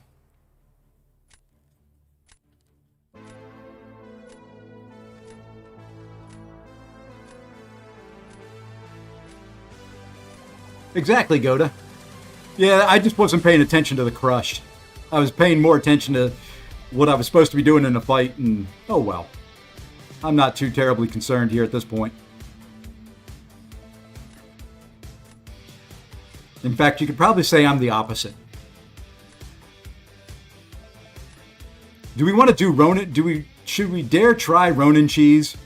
Exactly, Goda. Yeah, I just wasn't paying attention to the crush. I was paying more attention to what I was supposed to be doing in the fight, and oh well. I'm not too terribly concerned here at this point. In fact, you could probably say I'm the opposite. Do we want to do Ronin? Should we dare try Ronin cheese?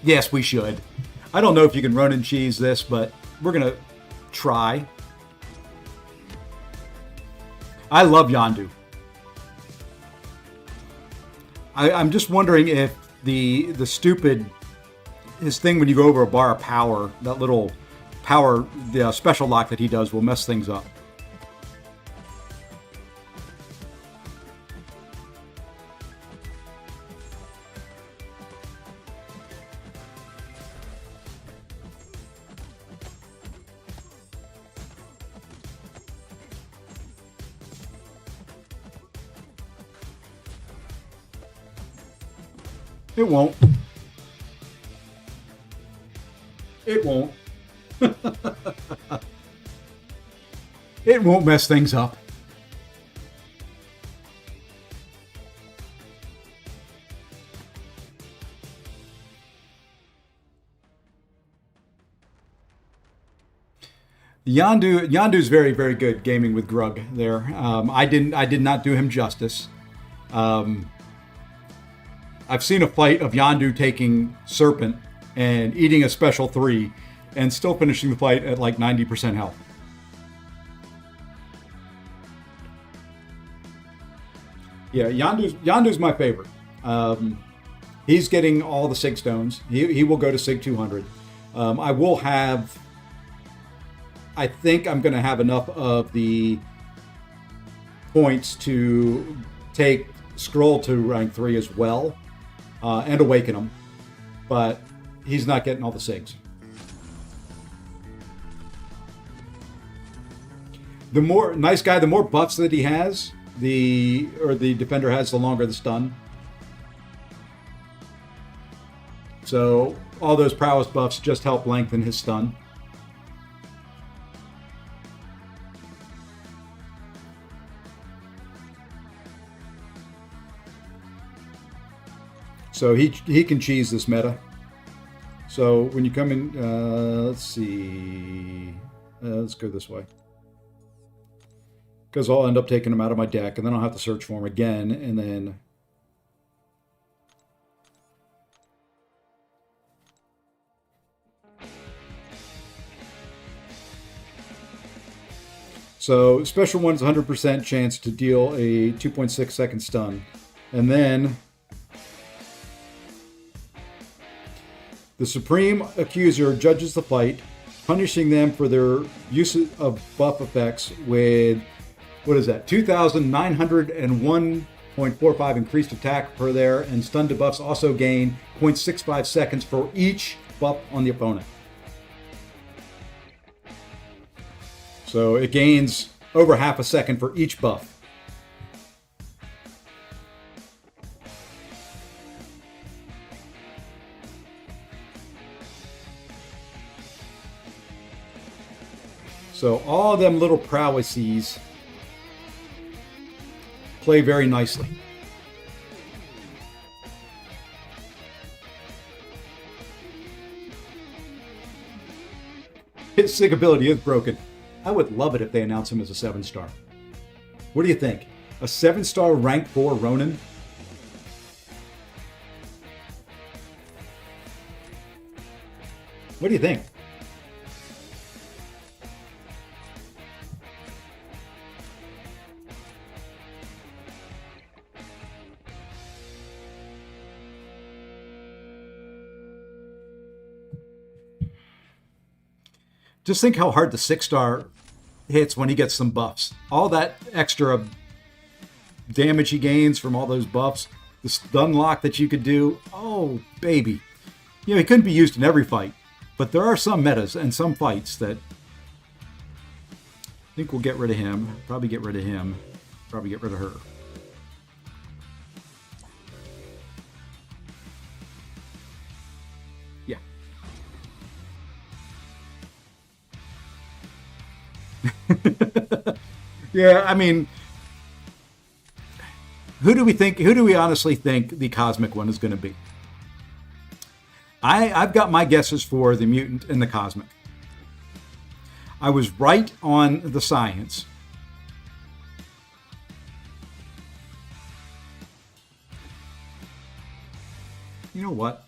Yes, we should. I don't know if you can Ronin cheese this, but we're gonna try. I love Yondu. I'm just wondering if the stupid his thing when you go over a bar of power, that little power, the special lock that he does will mess things up. It won't. It won't. It won't mess things up. Yondu's very, very good gaming with Grug there. I did not do him justice. I've seen a fight of Yondu taking Serpent and eating a special 3 and still finishing the fight at like 90% health. Yeah, Yondu's my favorite. He's getting all the Sig stones. He will go to Sig 200. I think I'm going to have enough of the points to take Scroll to rank 3 as well, and awaken him. But he's not getting all the Sigs. The more buffs that he has, the defender has, the longer the stun. So all those prowess buffs just help lengthen his stun. So he can cheese this meta. So when you come in, let's see, let's go this way. Because I'll end up taking him out of my deck, and then I'll have to search for him again, and then... So special one's 100% chance to deal a 2.6 second stun. And then... the Supreme Accuser judges the fight, punishing them for their use of buff effects with, what is that, 2,901.45 increased attack per there, and stun debuffs also gain 0.65 seconds for each buff on the opponent. So it gains over half a second for each buff. So all of them little prowesses play very nicely. His Sig ability is broken. I would love it if they announce him as a 7-star. What do you think? A 7-star rank 4 Ronin? What do you think? Just think how hard the 6-star hits when he gets some buffs. All that extra damage he gains from all those buffs, the stun lock that you could do, oh, baby. You know, he couldn't be used in every fight, but there are some metas and some fights that I think we'll get rid of him. Probably get rid of him. Probably get rid of her. Yeah, I mean, who do we think? Who do we honestly think the cosmic one is going to be? I've got my guesses for the mutant and the cosmic. I was right on the science. You know what?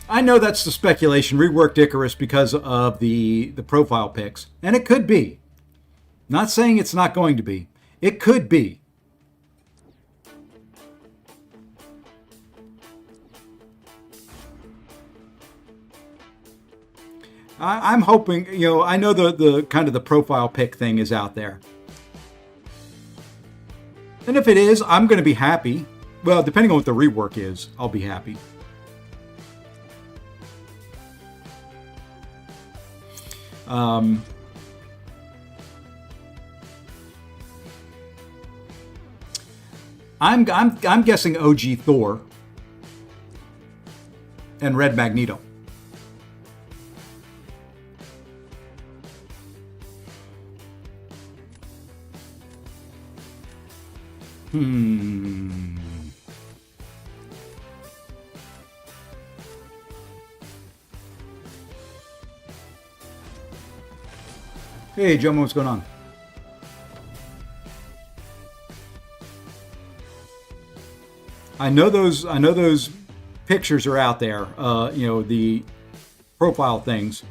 I know that's the speculation. Reworked Icarus because of the profile pics, and it could be. Not saying it's not going to be. It could be. I'm hoping, I know the kind of the profile pic thing is out there. And if it is, I'm going to be happy. Well, depending on what the rework is, I'll be happy. I'm guessing OG Thor and Red Magneto. Hey, Jomo, what's going on? I know those pictures are out there. The profile things.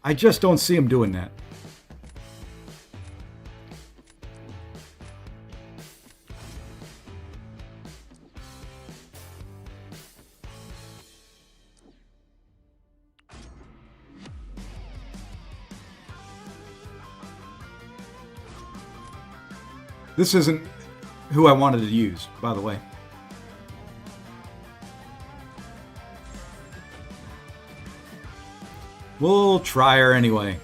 I just don't see them doing that. This isn't who I wanted to use, by the way. We'll try her anyway.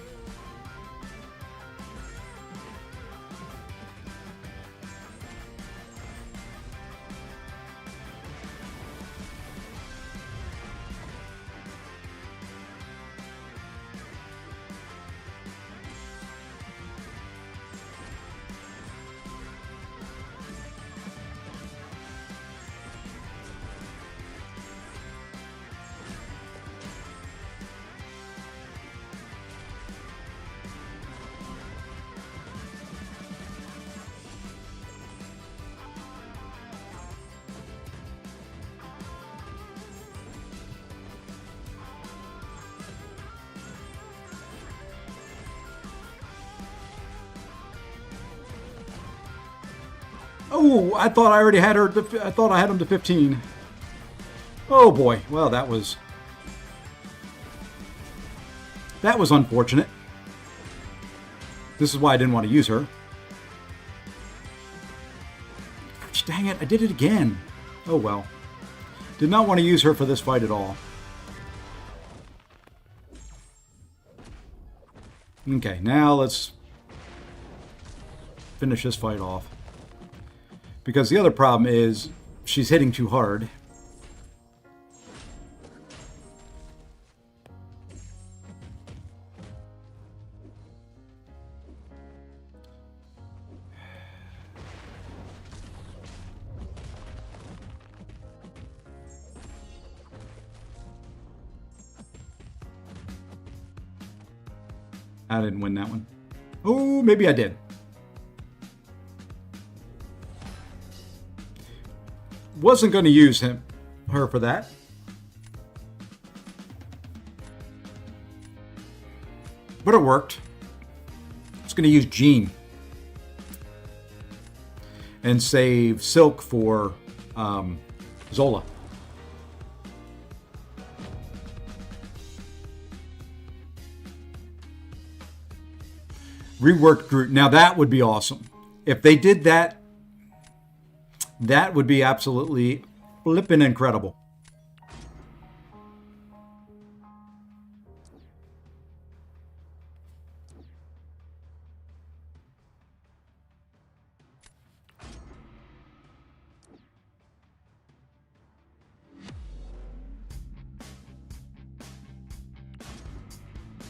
Oh, I thought I already had her. I thought I had him to 15. Oh boy. Well, that was unfortunate. This is why I didn't want to use her. Gosh, dang it, I did it again. Oh well. Did not want to use her for this fight at all. Okay, now let's finish this fight off. Because the other problem is she's hitting too hard. I didn't win that one. Oh, maybe I did. Wasn't going to use her for that. But it worked. I was going to use Jean. And save Silk for Zola. Reworked Groot. Now that would be awesome. If they did that, that would be absolutely flippin' incredible.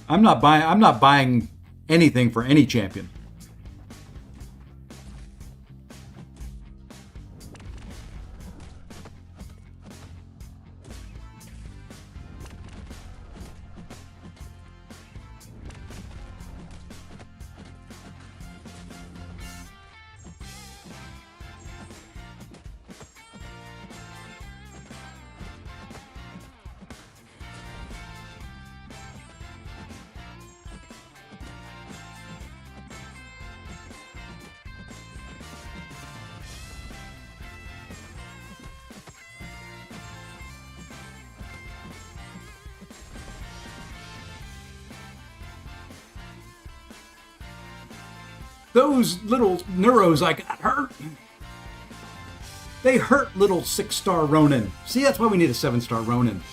I'm not buying anything for any champion. Those little neuros I got hurt. They hurt little 6-star Ronin. See, that's why we need a 7-star Ronin.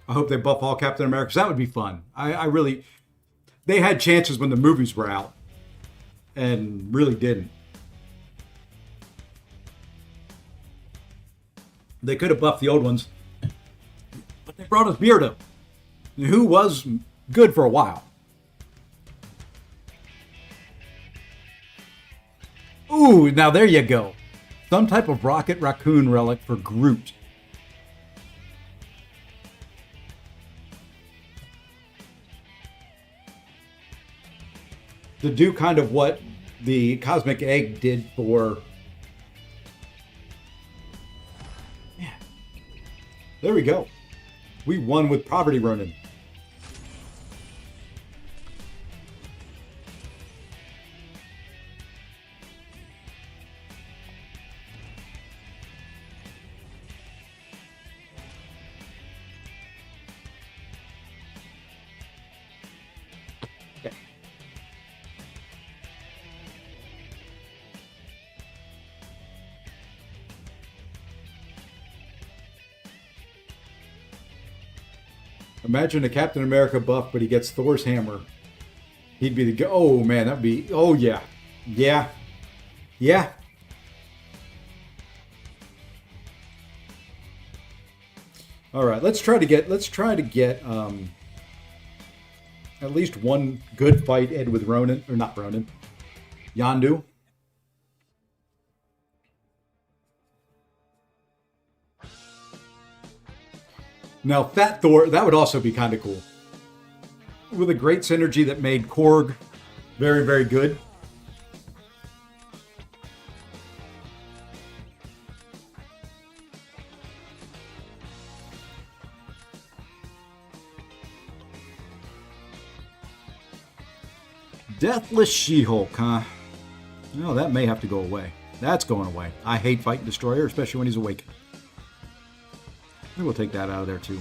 I hope they buff all Captain Americas. That would be fun. I really... They had chances when the movies were out. And really didn't. They could have buffed the old ones. But they brought us Beardo, who was good for a while. Ooh, now there you go. Some type of Rocket Raccoon relic for Groot. To do kind of what the Cosmic Egg did for... Yeah. There we go. We won with Poverty Ronin. Imagine a Captain America buff, but he gets Thor's hammer. He'd be the... Oh, man, that'd be... Oh, yeah. Yeah. Yeah. All right, let's try to get at least one good fight Ed with Ronin, or not Ronin, Yondu. Now, Fat Thor, that would also be kind of cool. With a great synergy that made Korg very, very good. Deathless She-Hulk, huh? No, that may have to go away. That's going away. I hate fighting Destroyer, especially when he's awake. We'll take that out of there too.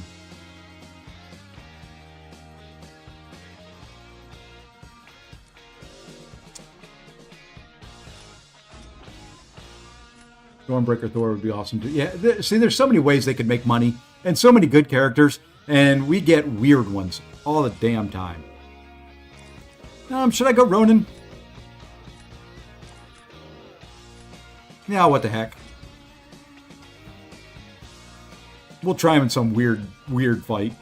Stormbreaker Thor would be awesome too. Yeah, see, there's so many ways they could make money, and so many good characters, and we get weird ones all the damn time. Should I go Ronin? Yeah, what the heck. We'll try him in some weird fight.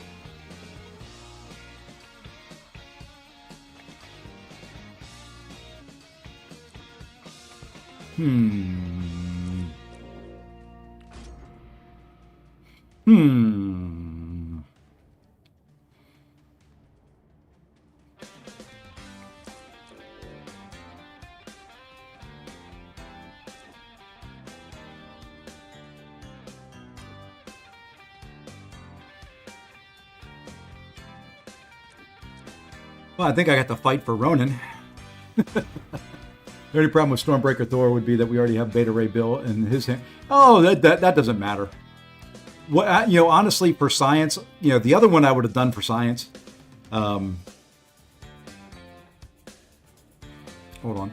Well, I think I got the fight for Ronin. The only problem with Stormbreaker Thor would be that we already have Beta Ray Bill in his hand. Oh, that doesn't matter. What, honestly, for science, the other one I would have done for science. Hold on.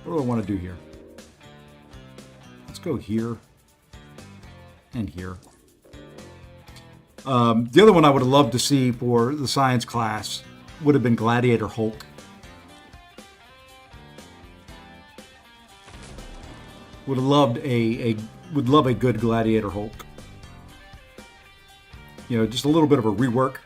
What do I want to do here? Let's go here and here. The other one I would have loved to see for the science class would have been Gladiator Hulk. Would love a good Gladiator Hulk. You know, just a little bit of a rework.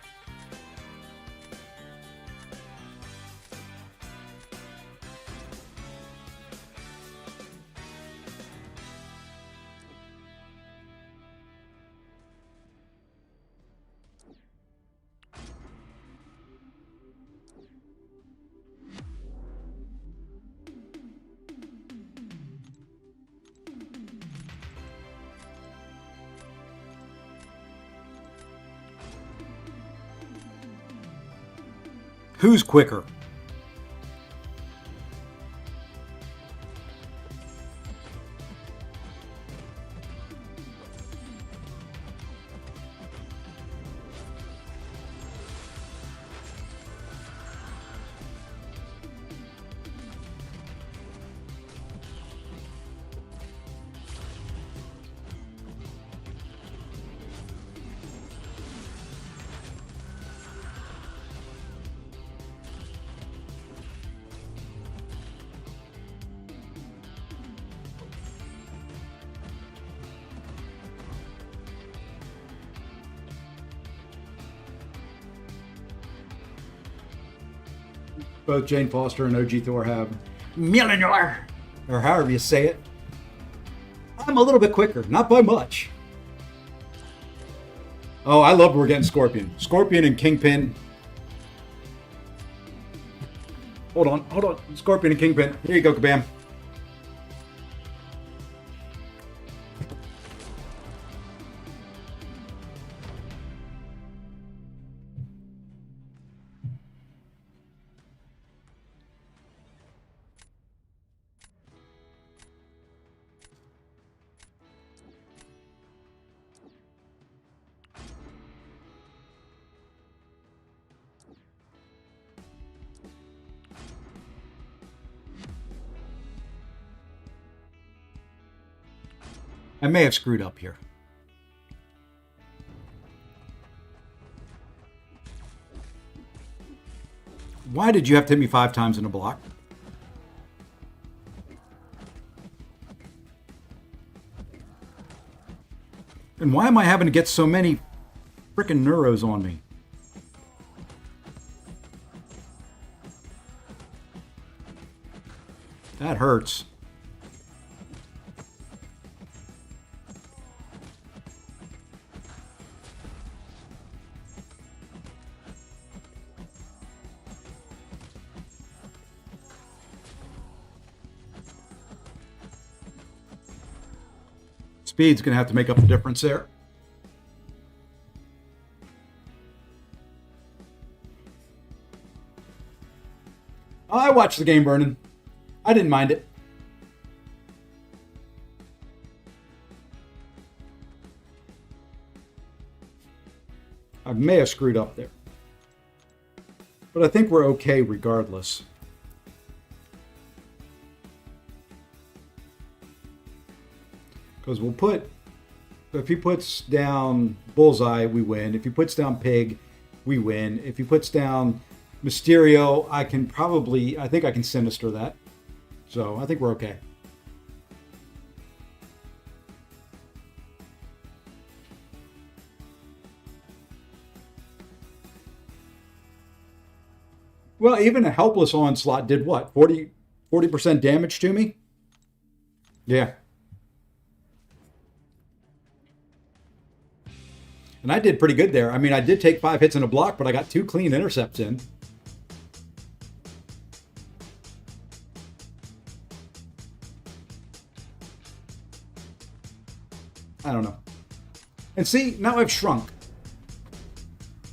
Who's quicker? Both Jane Foster and OG Thor have Mjolnir, or however you say it. I'm a little bit quicker, not by much. Oh, I love we're getting Scorpion. Scorpion and Kingpin. Hold on. Scorpion and Kingpin. Here you go, Kabam. I may have screwed up here. Why did you have to hit me 5 times in a block? And why am I having to get so many frickin' neuros on me? That hurts. Speed's going to have to make up the difference there. I watched the game, Vernon. I didn't mind it. I may have screwed up there. But I think we're okay regardless. Because we'll put, if he puts down Bullseye, we win. If he puts down Pig, we win. If he puts down Mysterio, I think I can Sinister that. So I think we're okay. Well, even a helpless onslaught did what? 40% damage to me? Yeah. And I did pretty good there. I mean, I did take 5 hits in a block, but I got 2 clean intercepts in. I don't know. And see, now I've shrunk.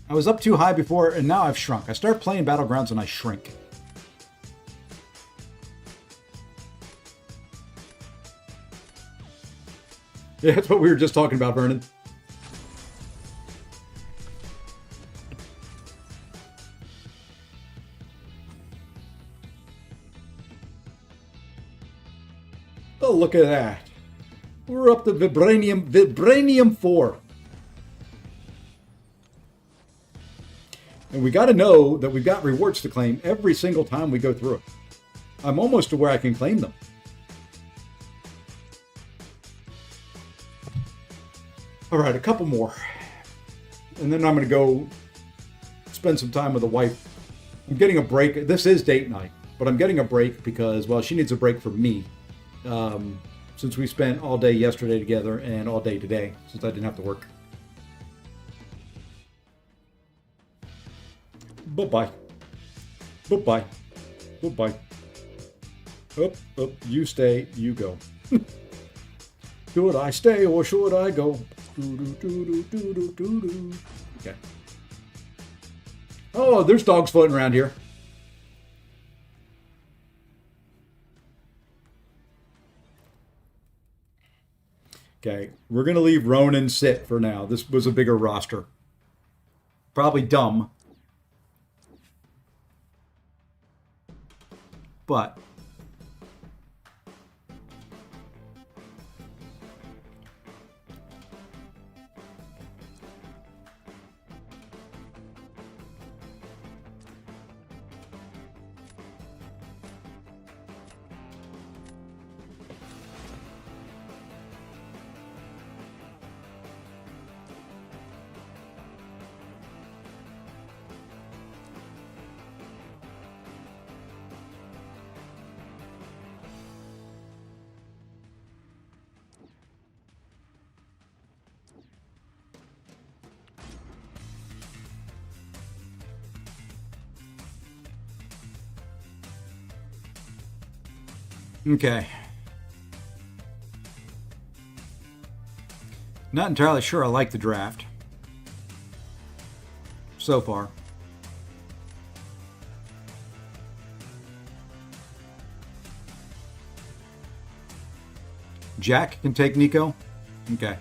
I was up too high before, and now I've shrunk. I start playing Battlegrounds and I shrink. Yeah, that's what we were just talking about, Vernon. Oh, look at that. We're up to Vibranium 4. And we got to know that we've got rewards to claim every single time we go through it. I'm almost to where I can claim them. All right, a couple more. and then I'm going to go spend some time with the wife. I'm getting a break. This is date night, but I'm getting a break because, well, she needs a break from me. Since we spent all day yesterday together and all day today, since I didn't have to work. Bye-bye. Bye-bye. Bye-bye. Up, you stay, you go. Should I stay or should I go? Okay. Oh, there's dogs floating around here. Okay, we're going to leave Ronan sit for now. This was a bigger roster. Probably dumb. But okay. Not entirely sure I like the draft so far. Jack can take Nico? Okay.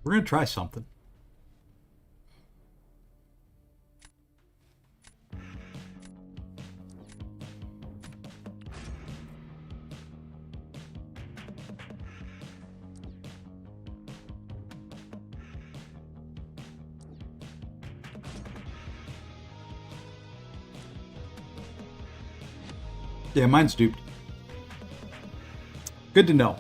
We're going to try something. Yeah, mine's duped. Good to know.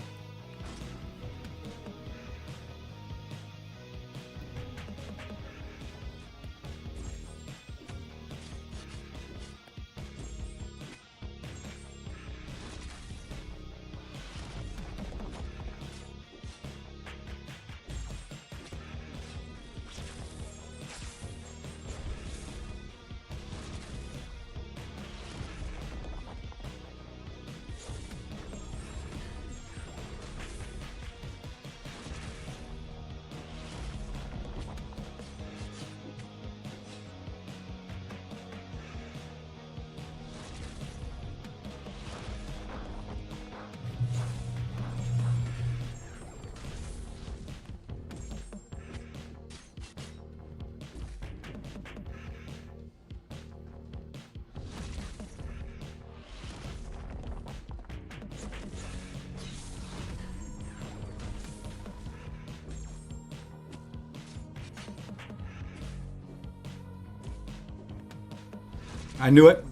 I knew it.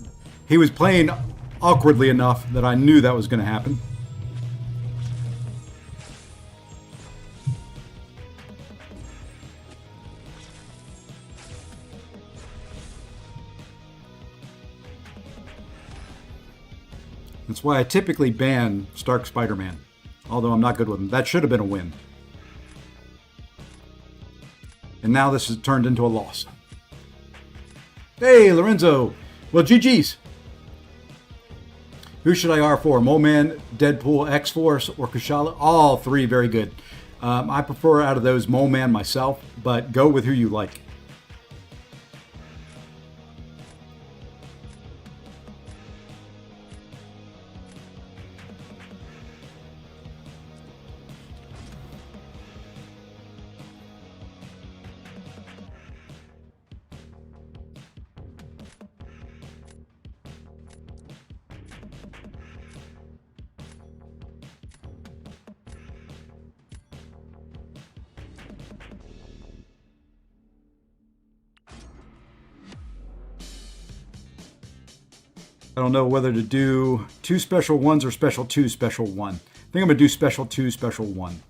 He was playing awkwardly enough that I knew that was going to happen. That's why I typically ban Stark Spider-Man, although I'm not good with him. That should have been a win. And now this has turned into a loss. Hey, Lorenzo. Well, GG's. Who should I R for? Mo-Man, Deadpool, X-Force, or Kushala? All three very good. I prefer out of those Mo-Man myself, but go with who you like. I don't know whether to do 2 special 1s or special 2, special 1. I think I'm going to do special 2, special 1.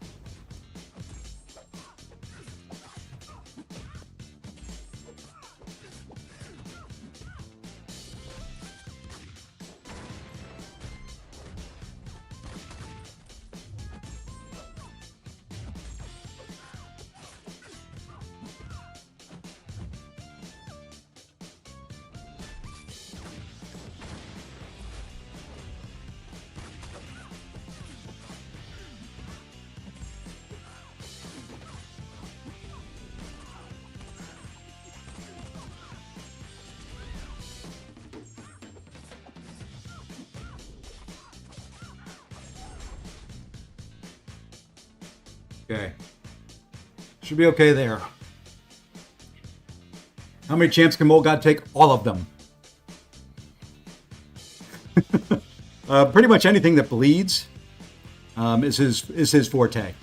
Okay. Should be okay there. How many champs can Mole God take? All of them. Pretty much anything that bleeds is his forte.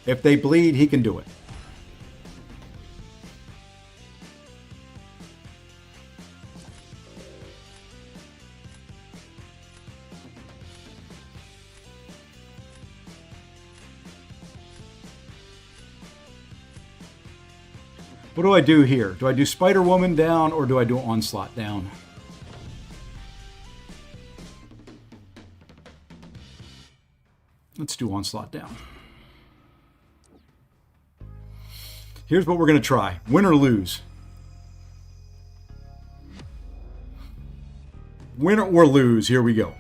If they bleed, he can do it. What do I do here? Do I do Spider-Woman down or do I do Onslaught down? Let's do Onslaught down. Here's what we're going to try. Win or lose. Win or lose. Here we go.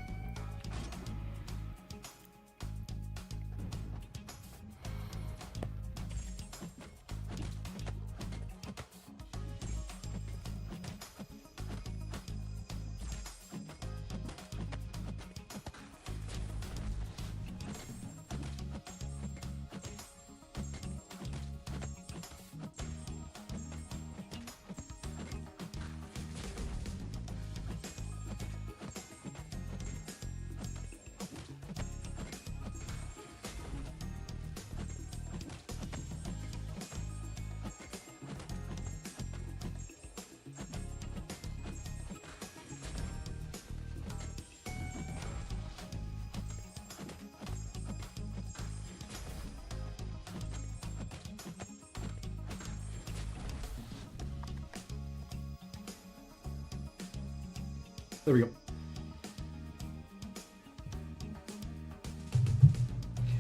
There we go.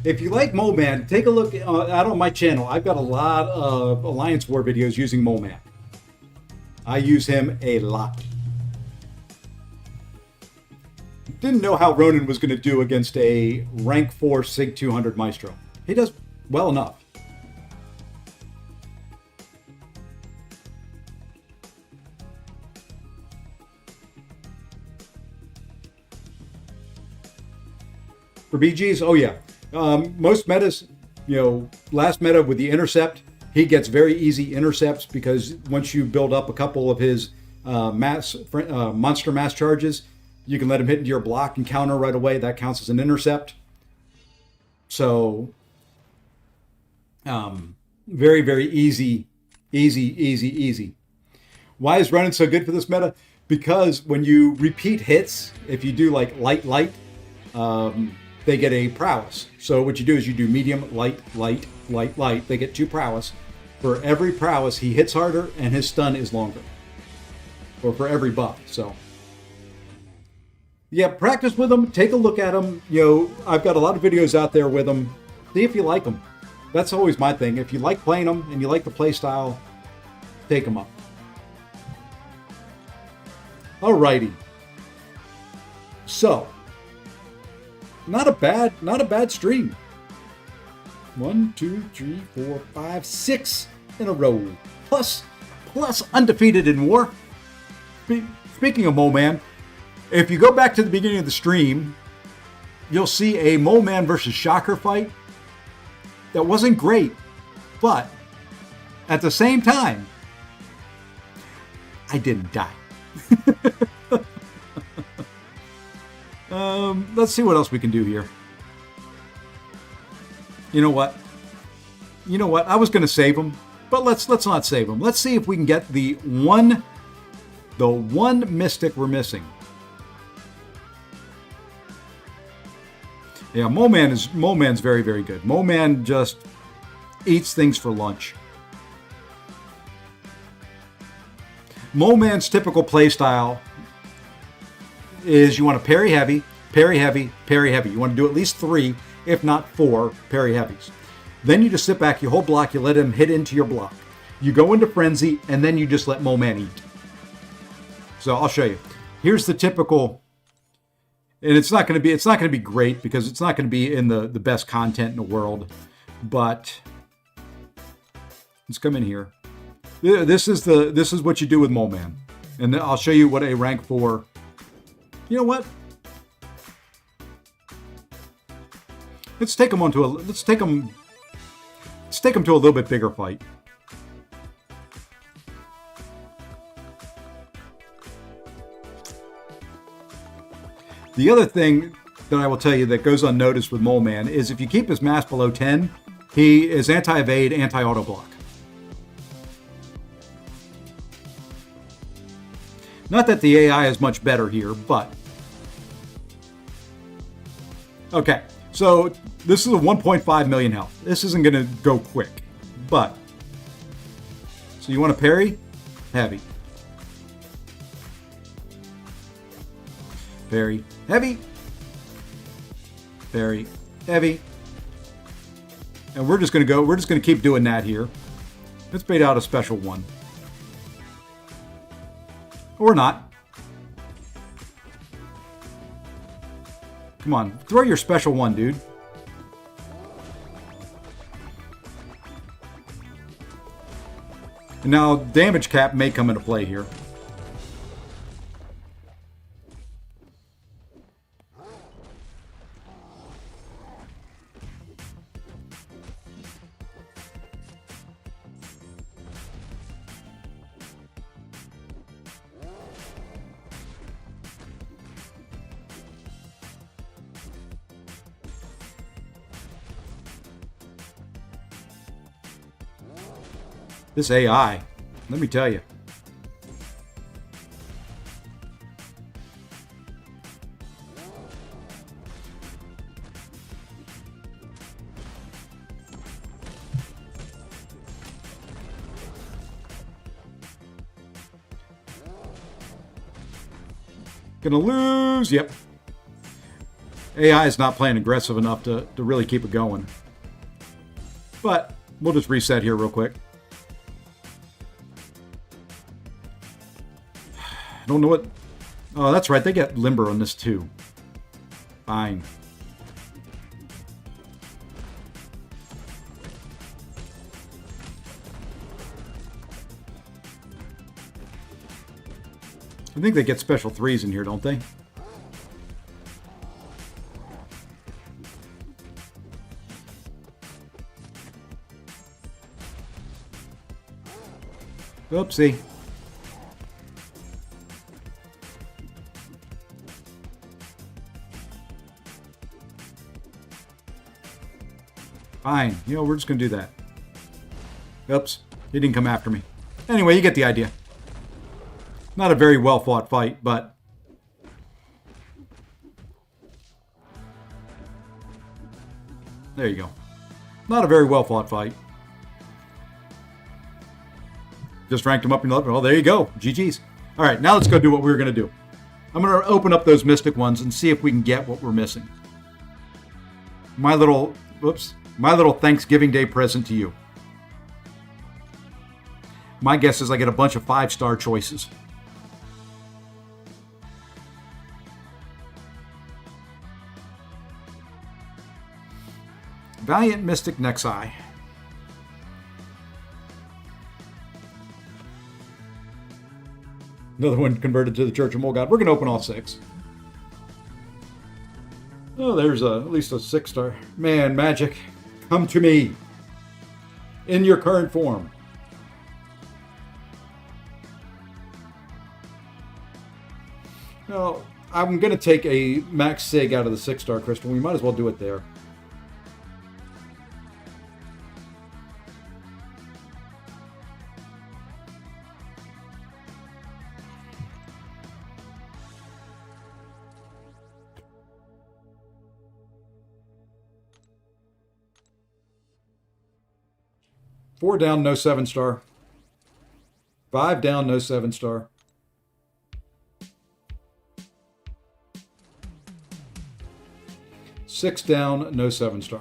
If you like Mole Man, take a look out on my channel. I've got a lot of Alliance War videos using Mole Man. I use him a lot. Didn't know how Ronan was going to do against a rank 4 Sig 200 Maestro. He does well enough. For BGs, oh yeah. Most metas, last meta with the intercept, he gets very easy intercepts because once you build up a couple of his monster mass charges, you can let him hit into your block and counter right away. That counts as an intercept. So, very, very easy. Why is Ronan so good for this meta? Because when you repeat hits, if you do like light, they get a prowess. So what you do is you do medium, light. They get 2 prowess. For every prowess, he hits harder and his stun is longer. Or for every buff. So, yeah, practice with him. Take a look at him. I've got a lot of videos out there with him. See if you like him. That's always my thing. If you like playing him and you like the play style, take him up. Alrighty. So, not a bad stream. 1, 2, 3, 4, 5, 6 in a row. Plus undefeated in war. Speaking of Mole Man, if you go back to the beginning of the stream, you'll see a Mole Man versus Shocker fight that wasn't great, but at the same time, I didn't die. Let's see what else we can do here. You know what? I was going to save him, but let's not save him. Let's see if we can get the one mystic we're missing. Yeah, Moman's very, very good. Moman just eats things for lunch. Moman's typical play style is you want to parry heavy, parry heavy, parry heavy. You want to do at least 3, if not 4, parry heavies. Then you just sit back, you hold block, you let him hit into your block. You go into frenzy, and then you just let Moman eat. So I'll show you. Here's the typical, and it's not going to be great because it's not going to be in the best content in the world. But let's come in here. This is what you do with Moman, and I'll show you what a rank 4. You know what? Let's take him to a little bit bigger fight. The other thing that I will tell you that goes unnoticed with Moman is if you keep his mass below 10, he is anti-evade, anti-auto block. Not that the AI is much better here, but... Okay, so this is a 1.5 million health. This isn't going to go quick, but... So you want to parry? Heavy. Parry. Heavy. Parry. Heavy. And we're just going to keep doing that here. Let's bait out a special one. Or not. Come on, throw your special one, dude. And now damage cap may come into play here. This AI, let me tell you. Gonna lose, yep. AI is not playing aggressive enough to really keep it going. But we'll just reset here real quick. I don't know what... Oh, that's right. They get limber on this too. Fine. I think they get special 3s in here, don't they? Oopsie. Fine. You know, we're just going to do that. Oops. He didn't come after me. Anyway, you get the idea. Not a very well-fought fight, but... There you go. Not a very well-fought fight. Just ranked him up in the... Well, there you go. GG's. All right, now let's go do what we were going to do. I'm going to open up those Mystic ones and see if we can get what we're missing. My little... Whoops. My little Thanksgiving Day present to you. My guess is I get a bunch of 5-star choices. Valiant Mystic Nexi. Another one converted to the Church of Molgod. We're going to open all 6. Oh, there's at least a 6-star. Man, Magic, come to me in your current form. Now, I'm going to take a Max Sig out of the 6-star crystal. We might as well do it there. 4 down, no 7-star. 5 down, no 7-star. 6 down, no 7-star.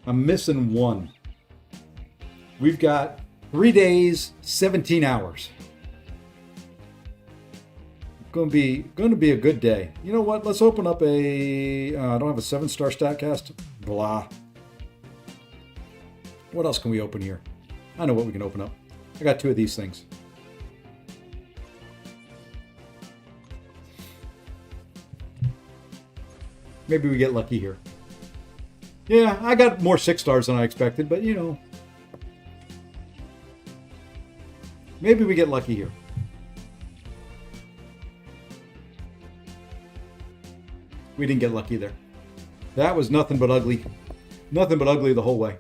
I'm missing 1. We've got 3 days, 17 hours. Going to be a good day. You know what? Let's open up a. I don't have a 7-star StatCast. Blah. What else can we open here? I know what we can open up. I got 2 of these things. Maybe we get lucky here. Yeah, I got more 6-stars than I expected, but you know. Maybe we get lucky here. We didn't get lucky there. That was nothing but ugly. Nothing but ugly the whole way.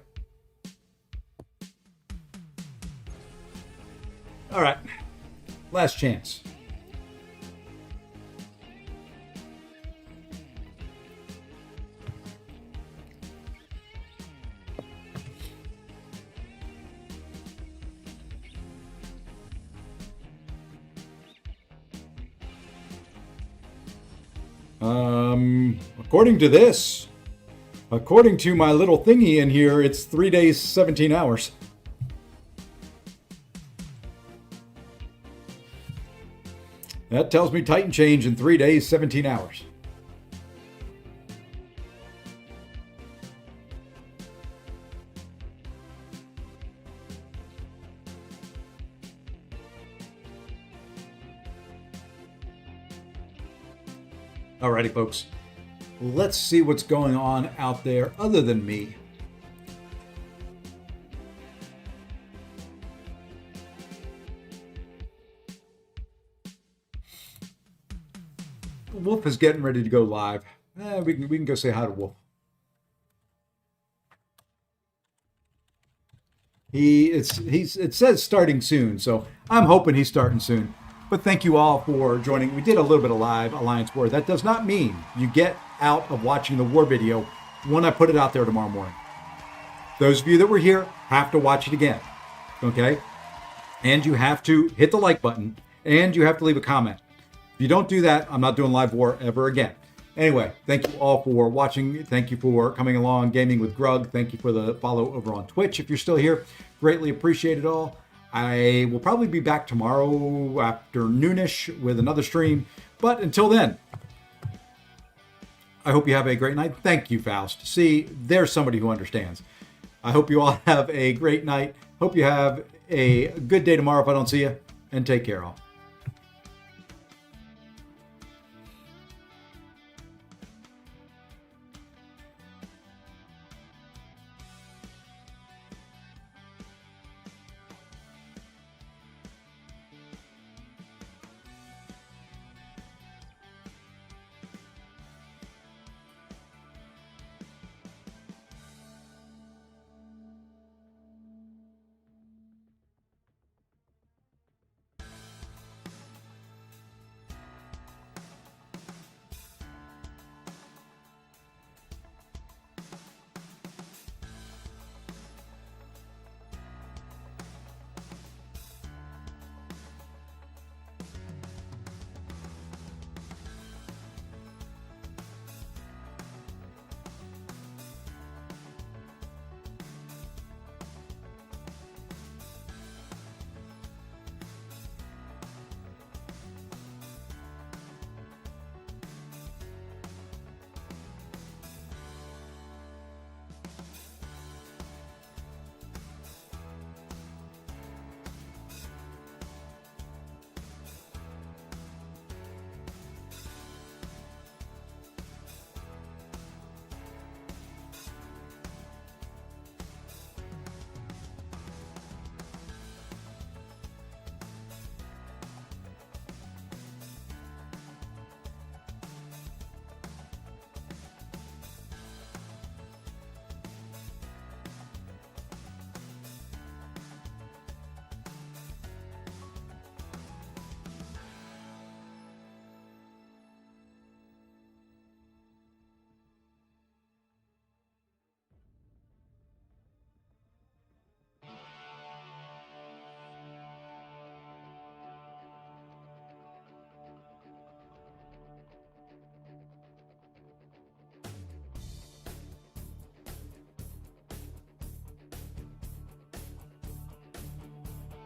All right. Last chance. According to my little thingy in here, it's 3 days, 17 hours. That tells me Titan change in 3 days, 17 hours. Alrighty, folks. Let's see what's going on out there other than me. Wolf is getting ready to go live. We can go say hi to Wolf. It says starting soon, so I'm hoping he's starting soon. But thank you all for joining. We did a little bit of live Alliance War. That does not mean you get out of watching the war video when I put it out there tomorrow morning. Those of you that were here have to watch it again, okay? And you have to hit the like button, and you have to leave a comment. If you don't do that, I'm not doing live war ever again. Anyway, thank you all for watching. Thank you for coming along, Gaming with Grug. Thank you for the follow over on Twitch if you're still here. Greatly appreciate it all. I will probably be back tomorrow afternoonish with another stream. But until then, I hope you have a great night. Thank you, Faust. See, there's somebody who understands. I hope you all have a great night. Hope you have a good day tomorrow if I don't see you. And take care, all.